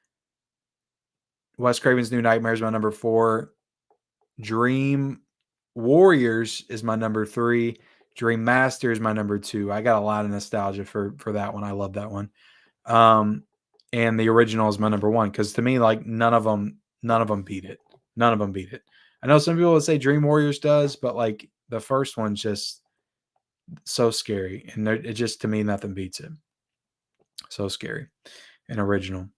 Wes Craven's New Nightmare is my number 4. Dream Warriors is my number 3. Dream Master is my number 2. I got a lot of nostalgia for that one. I love that one. And the original is my number 1 because to me, like none of them beat it. None of them beat it. I know some people would say Dream Warriors does, but like the first one's just so scary, and it just to me nothing beats it. So scary and original.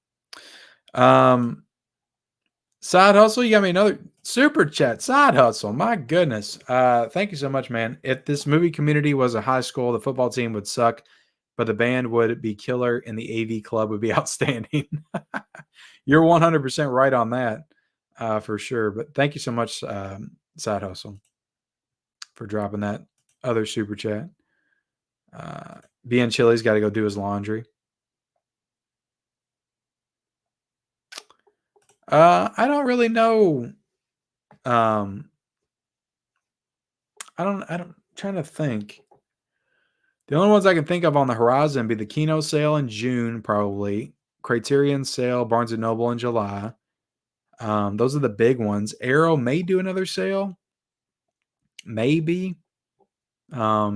Side Hustle, you got me another super chat. Side Hustle, my goodness. Thank you so much, man. If this movie Community was a high school, the football team would suck, but the band would be killer and the AV club would be outstanding. You're 100% right on that, for sure. But thank you so much, Side Hustle, for dropping that other super chat. BN Chili's got to go do his laundry. I don't really know. I'm trying to think. The only ones I can think of on the horizon be the Kino sale in June, probably. Criterion sale, Barnes & Noble in July. Those are the big ones. Arrow may do another sale. Maybe. I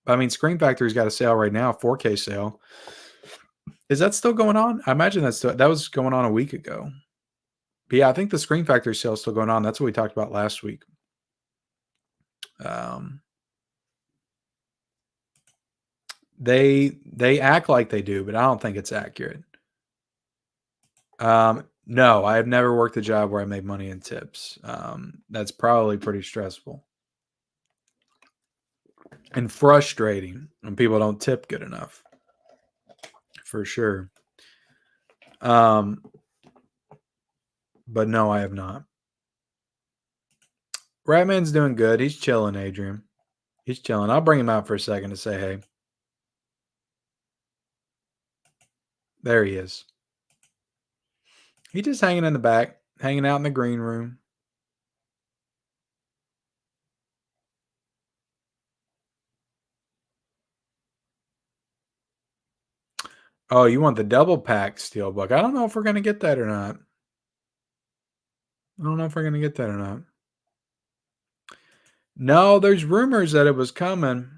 mean, Screen Factory's got a sale right now, 4K sale. Is that still going on? I imagine that was going on a week ago. But yeah, I think the Screen Factory sale is still going on. That's what we talked about last week. They act like they do, but I don't think it's accurate. No, I have never worked a job where I made money in tips. That's probably pretty stressful and frustrating when people don't tip good enough, for sure. But no, I have not. Ratman's doing good. He's chilling, Adrian. He's chilling. I'll bring him out for a second to say hey. There he is. He's just hanging in the back, hanging out in the green room. Oh, you want the double pack Steelbook? I don't know if we're going to get that or not. No, there's rumors that it was coming.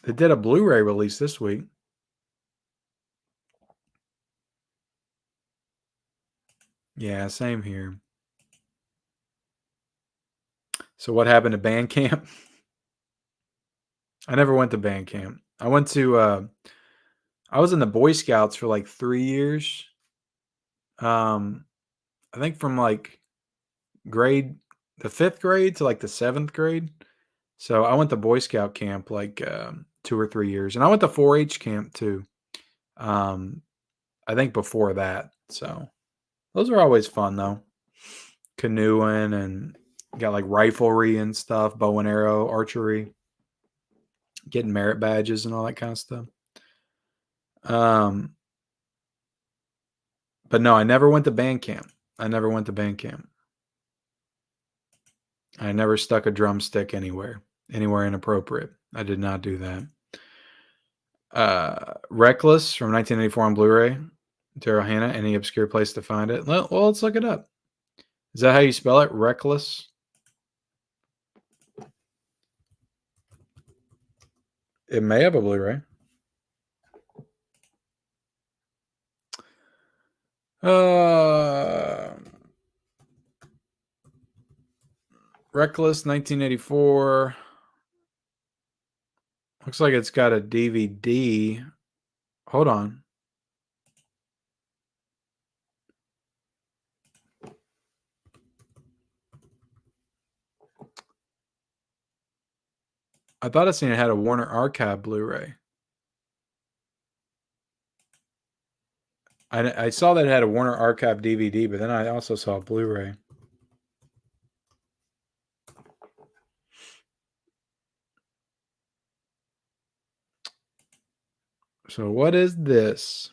They did a Blu-ray release this week. Yeah, same here. So what happened to band camp? I never went to band camp. I went to I was in the Boy Scouts for like 3 years. I think from like the 5th grade to like the 7th grade. So I went to Boy Scout camp like 2 or 3 years. And I went to 4-H camp too. I think before that. So those are always fun though. Canoeing and got like riflery and stuff, bow and arrow, archery, getting merit badges and all that kind of stuff. But no, I never went to band camp. I never stuck a drumstick anywhere inappropriate. I did not do that. Reckless from 1984 on Blu-ray. Daryl Hannah, any obscure place to find it? Well, let's look it up. Is that how you spell it? Reckless? It may have a Blu-ray. Reckless 1984. Looks like it's got a DVD. Hold on. I thought I seen it had a Warner Archive Blu-ray. I saw that it had a Warner Archive DVD, but then I also saw a Blu-ray. So what is this?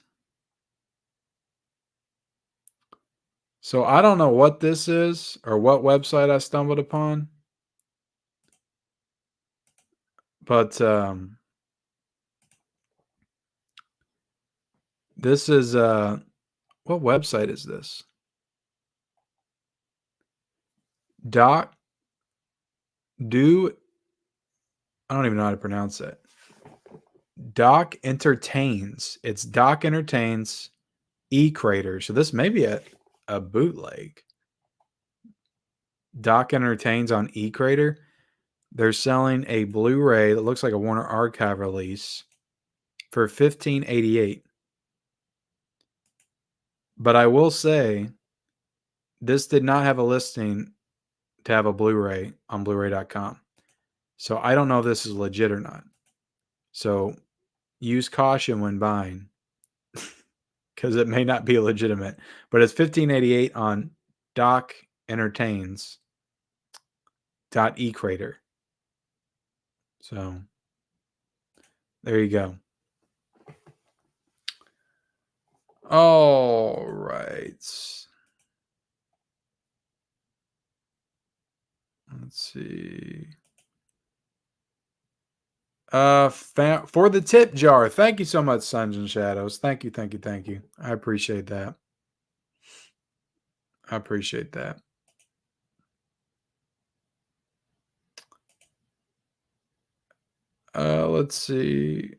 So I don't know what this is or what website I stumbled upon. But this is what website is this? I don't even know how to pronounce it. Doc Entertains. It's Doc Entertains E-Crater. So this may be a bootleg. Doc Entertains on E-Crater. They're selling a Blu-ray that looks like a Warner Archive release for $15.88. But I will say, this did not have a listing to have a Blu-ray on Blu-ray.com. So I don't know if this is legit or not. So use caution when buying because it may not be legitimate. But it's $15.88 on Doc Entertains .ecrater. So there you go. All right. Let's see. For the tip jar. Thank you so much, Suns and Shadows. Thank you, thank you, thank you. I appreciate that. I appreciate that. Let's see.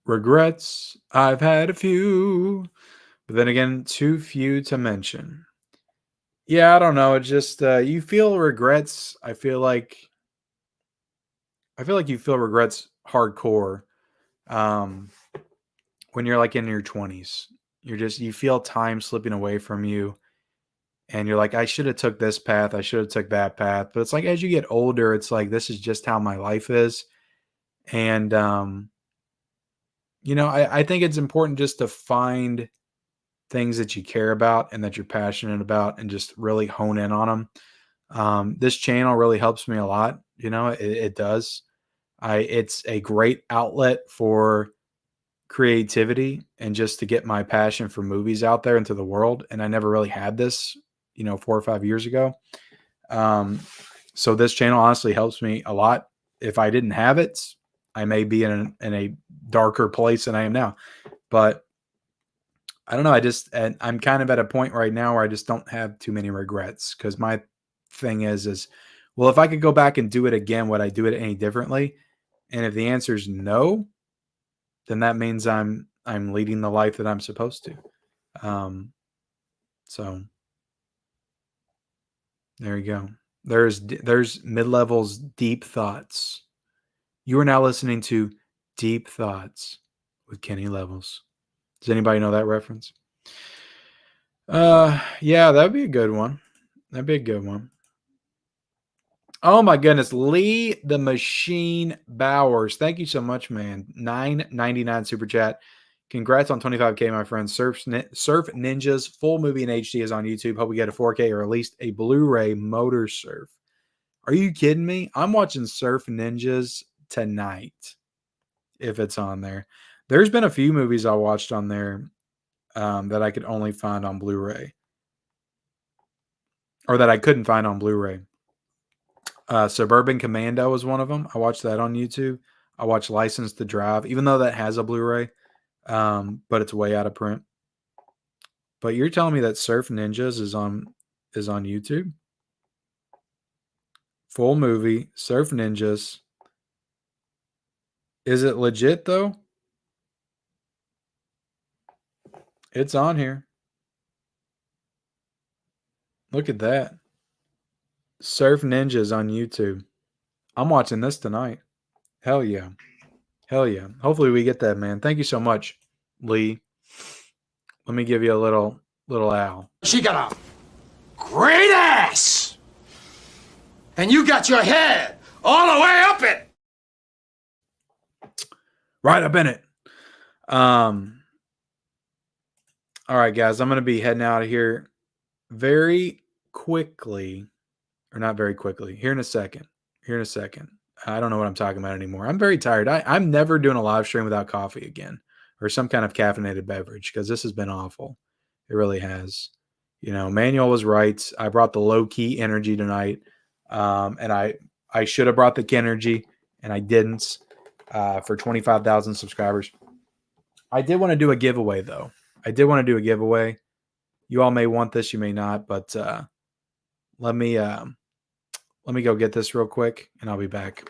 Regrets. I've had a few, but then again, too few to mention. Yeah, I don't know. It's just you feel regrets. I feel like you feel regrets hardcore when you're like in your 20s. You feel time slipping away from you, and you're like, I should have took this path. I should have took that path. But it's like as you get older, it's like this is just how my life is, and I think it's important just to find things that you care about and that you're passionate about and just really hone in on them. This channel really helps me a lot. It does. It's a great outlet for creativity and just to get my passion for movies out there into the world. And I never really had this, 4 or 5 years ago. So this channel honestly helps me a lot. If I didn't have it, I may be in a darker place than I am now, but I don't know. I'm kind of at a point right now where I just don't have too many regrets because my thing is, well, if I could go back and do it again, would I do it any differently? And if the answer is no, then that means I'm leading the life that I'm supposed to. So there you go. There's Mid-Level's Deep Thoughts. You are now listening to Deep Thoughts with Kenny Levels. Does anybody know that reference? Yeah, that'd be a good one. That'd be a good one. Oh my goodness, Lee the Machine Bowers. Thank you so much, man. $9.99 super chat. Congrats on 25K, my friend. Surf Ninjas full movie in HD is on YouTube. Hope we get a 4K or at least a Blu-ray Motor Surf. Are you kidding me? I'm watching Surf Ninjas tonight if it's on there. There's been a few movies I watched on there that I could only find on Blu-ray or that I couldn't find on Blu-ray. Suburban Commando was one of them. I watched that on YouTube. I watched License to Drive, even though that has a Blu-ray, but it's way out of print. But you're telling me that Surf Ninjas is on YouTube? Full movie, Surf Ninjas. Is it legit though? It's on here. Look at that. Surf Ninjas on YouTube. I'm watching this tonight. Hell yeah. Hell yeah. Hopefully we get that, man. Thank you so much, Lee. Let me give you a little owl. She got a great ass! And you got your head all the way up it! Right up in it. All right, guys. I'm going to be heading out of here very quickly. Or not very quickly. Here in a second. I don't know what I'm talking about anymore. I'm very tired. I'm never doing a live stream without coffee again. Or some kind of caffeinated beverage. Because this has been awful. It really has. You know, Manuel was right. I brought the low-key energy tonight. And I should have brought the energy. And I didn't. For 25,000 subscribers. I did want to do a giveaway, though. You all may want this, you may not, but let me go get this real quick, and I'll be back.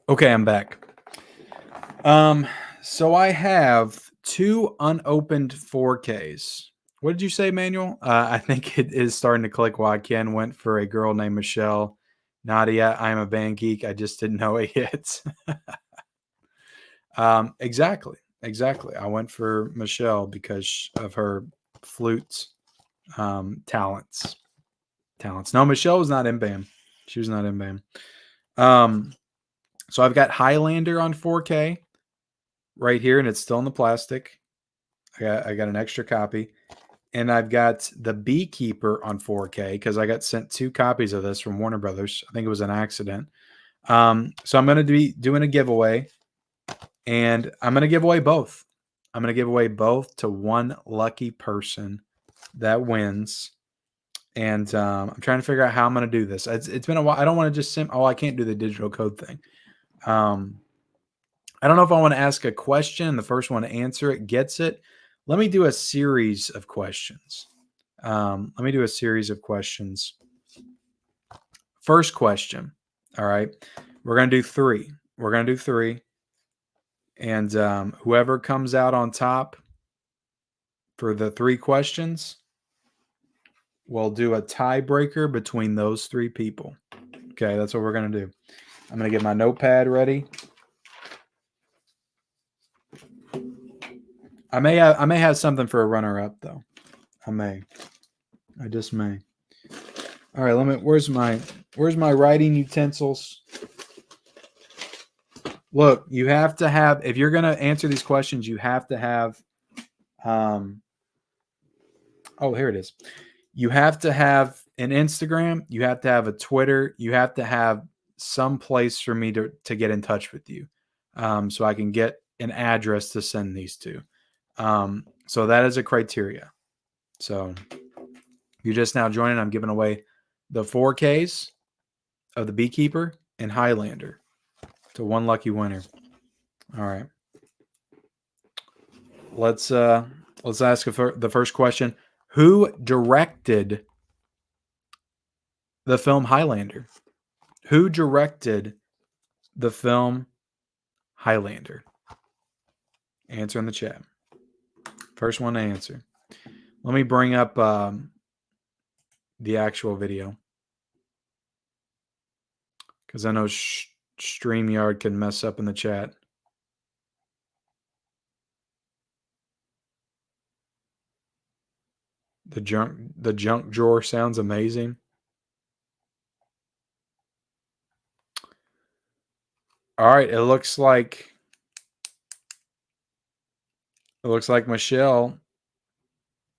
Okay, I'm back. So I have 2 unopened 4Ks. What did you say, Manuel? I think it is starting to click why Ken went for a girl named Michelle. Nadia, I'm a band geek. I just didn't know it yet. Exactly. I went for Michelle because of her flute talents. No, Michelle was not in BAM. She was not in BAM. So I've got Highlander on 4K right here, and it's still in the plastic. I got an extra copy. And I've got The Beekeeper on 4K because I got sent 2 copies of this from Warner Brothers. I think it was an accident. So I'm going to be doing a giveaway, and I'm going to give away both. I'm going to give away both to one lucky person that wins. And I'm trying to figure out how I'm going to do this. It's been a while. I don't want to just I can't do the digital code thing. I don't know if I want to ask a question. The first one to answer it gets it. Let me do a series of questions. First question. All right. We're going to do 3. And whoever comes out on top for the 3 questions, we'll do a tiebreaker between those 3 people. Okay, that's what we're going to do. I'm going to get my notepad ready. I may have something for a runner-up though. I just may. All right, where's my writing utensils? Look, you have to have, if you're going to answer these questions, you have to have oh, here it is. You have to have an Instagram, you have to have a Twitter, you have to have some place for me to get in touch with you. So I can get an address to send these to. So that is a criteria. So you're just now joining. I'm giving away the 4Ks of The Beekeeper and Highlander to one lucky winner. All right. Let's ask the first question. Who directed the film Highlander? Who directed the film Highlander? Answer in the chat. First one to answer. Let me bring up the actual video. Because I know StreamYard can mess up in the chat. The junk drawer sounds amazing. All right, it looks like Michelle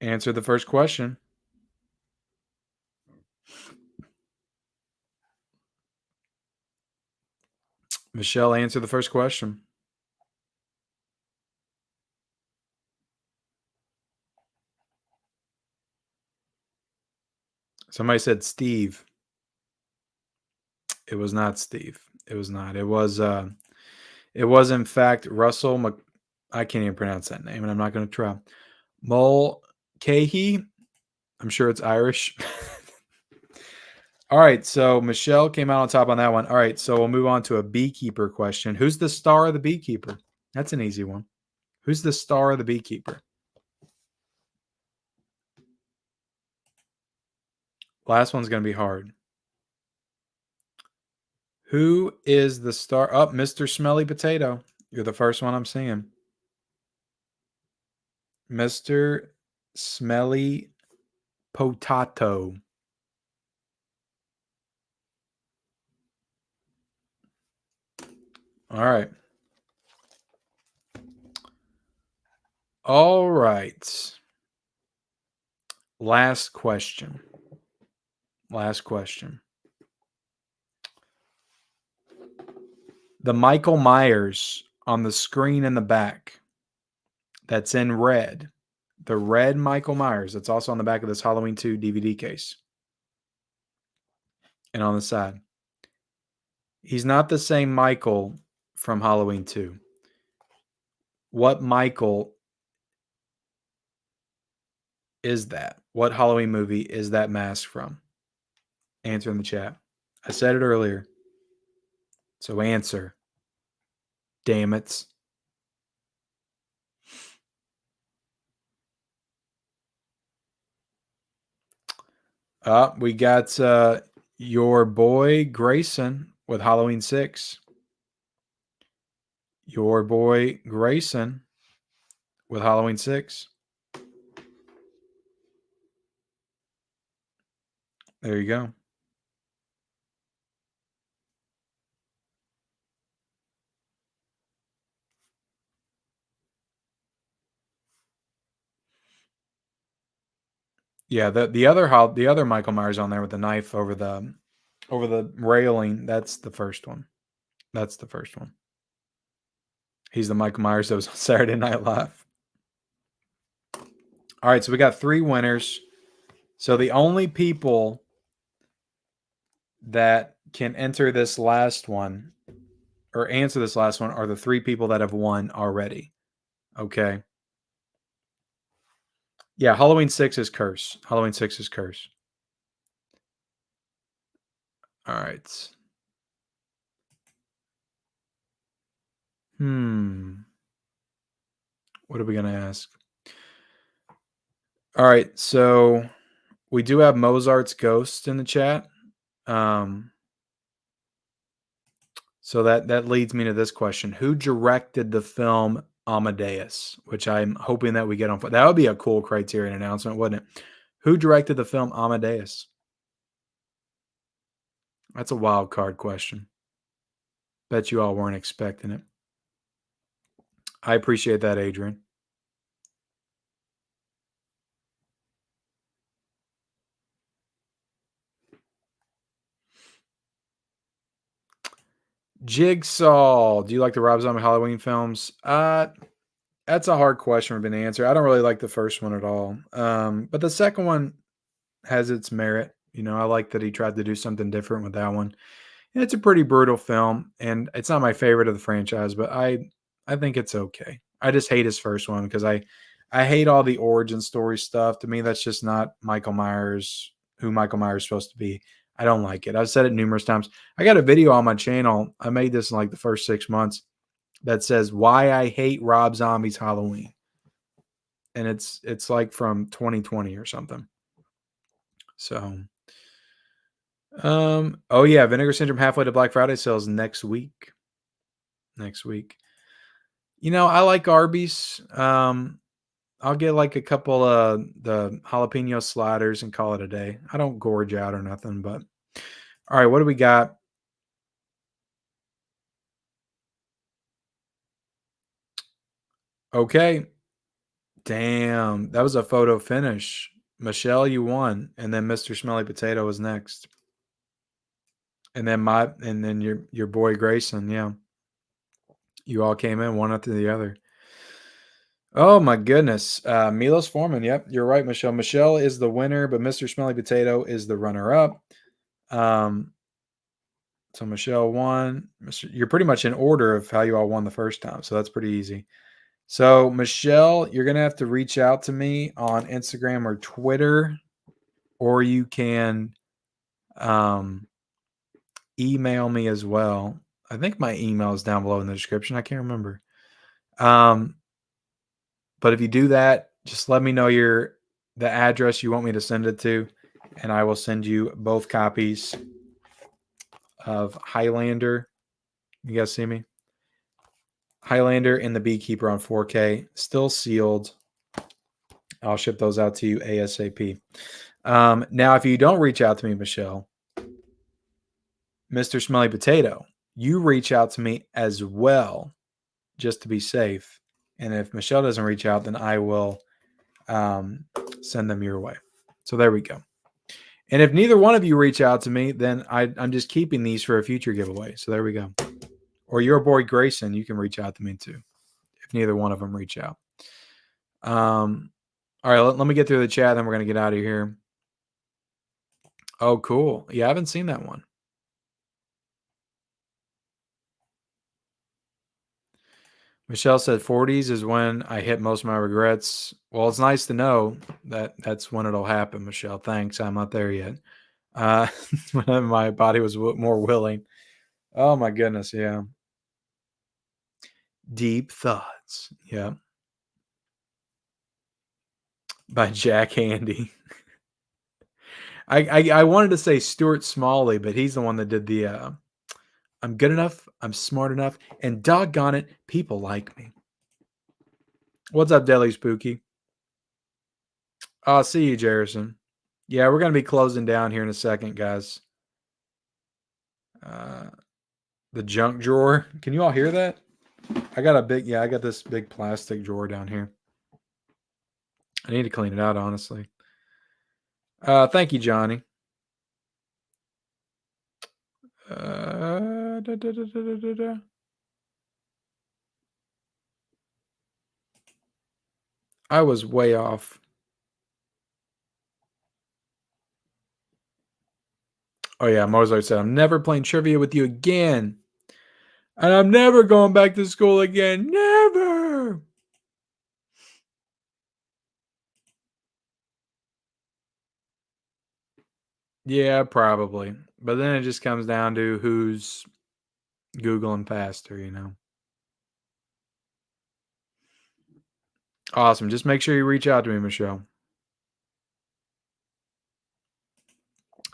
answered the first question. Michelle answered the first question. Somebody said Steve. It was not Steve. It was not. It was in fact Russell I can't even pronounce that name, and I'm not going to try. Mulcahy. I'm sure it's Irish. All right, so Michelle came out on top on that one. All right, so we'll move on to a beekeeper question. Who's the star of the beekeeper? That's an easy one. Who's the star of the beekeeper? Last one's going to be hard. Who is the star? Oh, Mr. Smelly Potato. You're the first one I'm seeing. Mr. Smelly Potato. All right. All right. Last question. The Michael Myers on the screen in the back that's in red. The red Michael Myers that's also on the back of this Halloween 2 DVD case. And on the side. He's not the same Michael from Halloween 2. What Michael is that? What Halloween movie is that mask from? Answer in the chat. I said it earlier. So answer. Damn it. We got your boy Grayson with Halloween 6. Your boy Grayson with Halloween 6. There you go. Yeah, the other Michael Myers on there with the knife over the railing, that's the first one. He's the Michael Myers that was on Saturday Night Live. All right, so we got 3 winners. So the only people that can enter this last one or answer this last one are the 3 people that have won already. Okay. Yeah, Halloween 6 is Curse. Halloween 6 is Curse. All right. What are we going to ask? All right, so we do have Mozart's Ghost in the chat. So that leads me to this question. Who directed the film Amadeus? Which I'm hoping that we get on. That would be a cool Criterion announcement, wouldn't it? Who directed the film Amadeus? That's a wild card question. Bet you all weren't expecting it. I appreciate that, Adrian. Jigsaw. Do you like the Rob Zombie Halloween films? That's a hard question for me to answer. I don't really like the first one at all. But the second one has its merit. You know, I like that he tried to do something different with that one. And it's a pretty brutal film, and it's not my favorite of the franchise, but I think it's okay. I just hate his first one because I hate all the origin story stuff. To me, that's just not Michael Myers, who Michael Myers is supposed to be. I don't like it. I've said it numerous times. I got a video on my channel. I made this in like the first 6 months that says why I hate Rob Zombie's Halloween. And it's like from 2020 or something. So, oh yeah, Vinegar Syndrome halfway to Black Friday sales next week. You know, I like Arby's. I I'll get like a couple of the jalapeno sliders and call it a day. I don't gorge out or nothing, but all right, what do we got? Okay. Damn, that was a photo finish. Michelle, you won, and then Mr. Smelly Potato was next. And then your boy Grayson, yeah. You all came in one after the other. Oh my goodness. Milos Forman, yep, you're right, Michelle. Michelle is the winner, but Mr. Smelly Potato is the runner-up. So Michelle won. You're pretty much in order of how you all won the first time, so that's pretty easy. So Michelle, you're gonna have to reach out to me on Instagram or Twitter, or you can email me as well. I think my email is down below in the description. I can't remember. But if you do that, just let me know the address you want me to send it to, and I will send you both copies of Highlander. You guys see me? Highlander and the Beekeeper on 4K, still sealed. I'll ship those out to you ASAP. Now, if you don't reach out to me, Michelle, Mr. Smelly Potato, you reach out to me as well, just to be safe. And if Michelle doesn't reach out, then I will send them your way. So there we go. And if neither one of you reach out to me, then I'm just keeping these for a future giveaway. So there we go. Or your boy Grayson, you can reach out to me too, if neither one of them reach out. All right, let me get through the chat, then we're going to get out of here. Oh, cool. Yeah, I haven't seen that one. Michelle said 40s is when I hit most of my regrets. Well, it's nice to know that that's when it'll happen, Michelle. Thanks. I'm not there yet. When my body was more willing. Oh, my goodness. Yeah. Deep Thoughts. Yeah. By Jack Handy. I wanted to say Stuart Smalley, but he's the one that did the I'm good enough, I'm smart enough, and doggone it, people like me. What's up, Deli Spooky? I'll see you, Jerison. Yeah, we're going to be closing down here in a second, guys. The junk drawer. Can you all hear that? I got this big plastic drawer down here. I need to clean it out, honestly. Thank you, Johnny. I was way off. Oh yeah, Mozart said, I'm never playing trivia with you again. And I'm never going back to school again. Never. Yeah, probably. But then it just comes down to who's Googling faster, you know. Awesome. Just make sure you reach out to me, Michelle.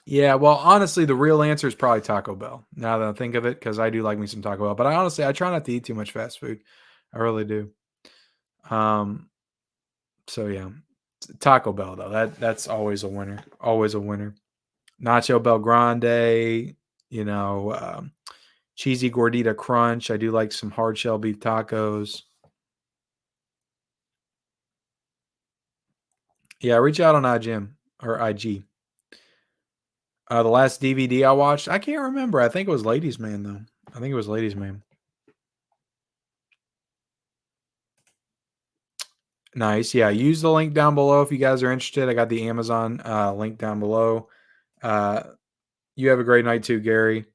Yeah, well, honestly, the real answer is probably Taco Bell. Now that I think of it, because I do like me some Taco Bell. But I try not to eat too much fast food. I really do. So yeah, Taco Bell though. That's always a winner. Always a winner. Nacho Bel Grande. You know, cheesy gordita crunch. I do like some hard shell beef tacos. Yeah, reach out on IG or IG. The last DVD I watched, I can't remember. I think it was Ladies Man, though. I think it was Ladies Man. Nice. Yeah, use the link down below if you guys are interested. I got the Amazon link down below. You have a great night too, Gary.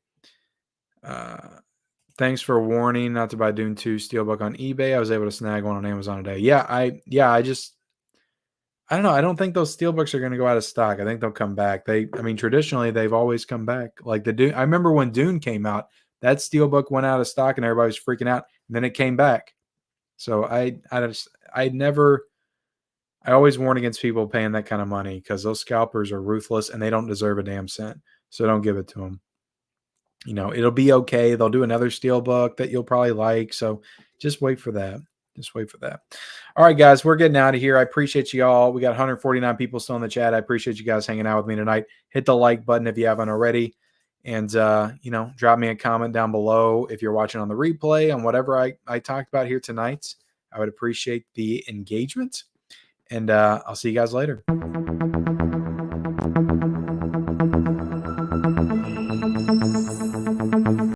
Thanks for warning not to buy Dune 2 Steelbook on eBay. I was able to snag one on Amazon today. I don't know. I don't think those steelbooks are going to go out of stock. I think they'll come back. Traditionally they've always come back. Like the Dune. I remember when Dune came out, that steelbook went out of stock and everybody was freaking out. And then it came back. So I always warn against people paying that kind of money because those scalpers are ruthless and they don't deserve a damn cent. So don't give it to them. You know, it'll be okay. They'll do another steelbook that you'll probably like. So just wait for that. Just wait for that. All right, guys, we're getting out of here. I appreciate you all. We got 149 people still in the chat. I appreciate you guys hanging out with me tonight. Hit the like button if you haven't already. And, drop me a comment down below if you're watching on the replay on whatever I talked about here tonight. I would appreciate the engagement. And I'll see you guys later.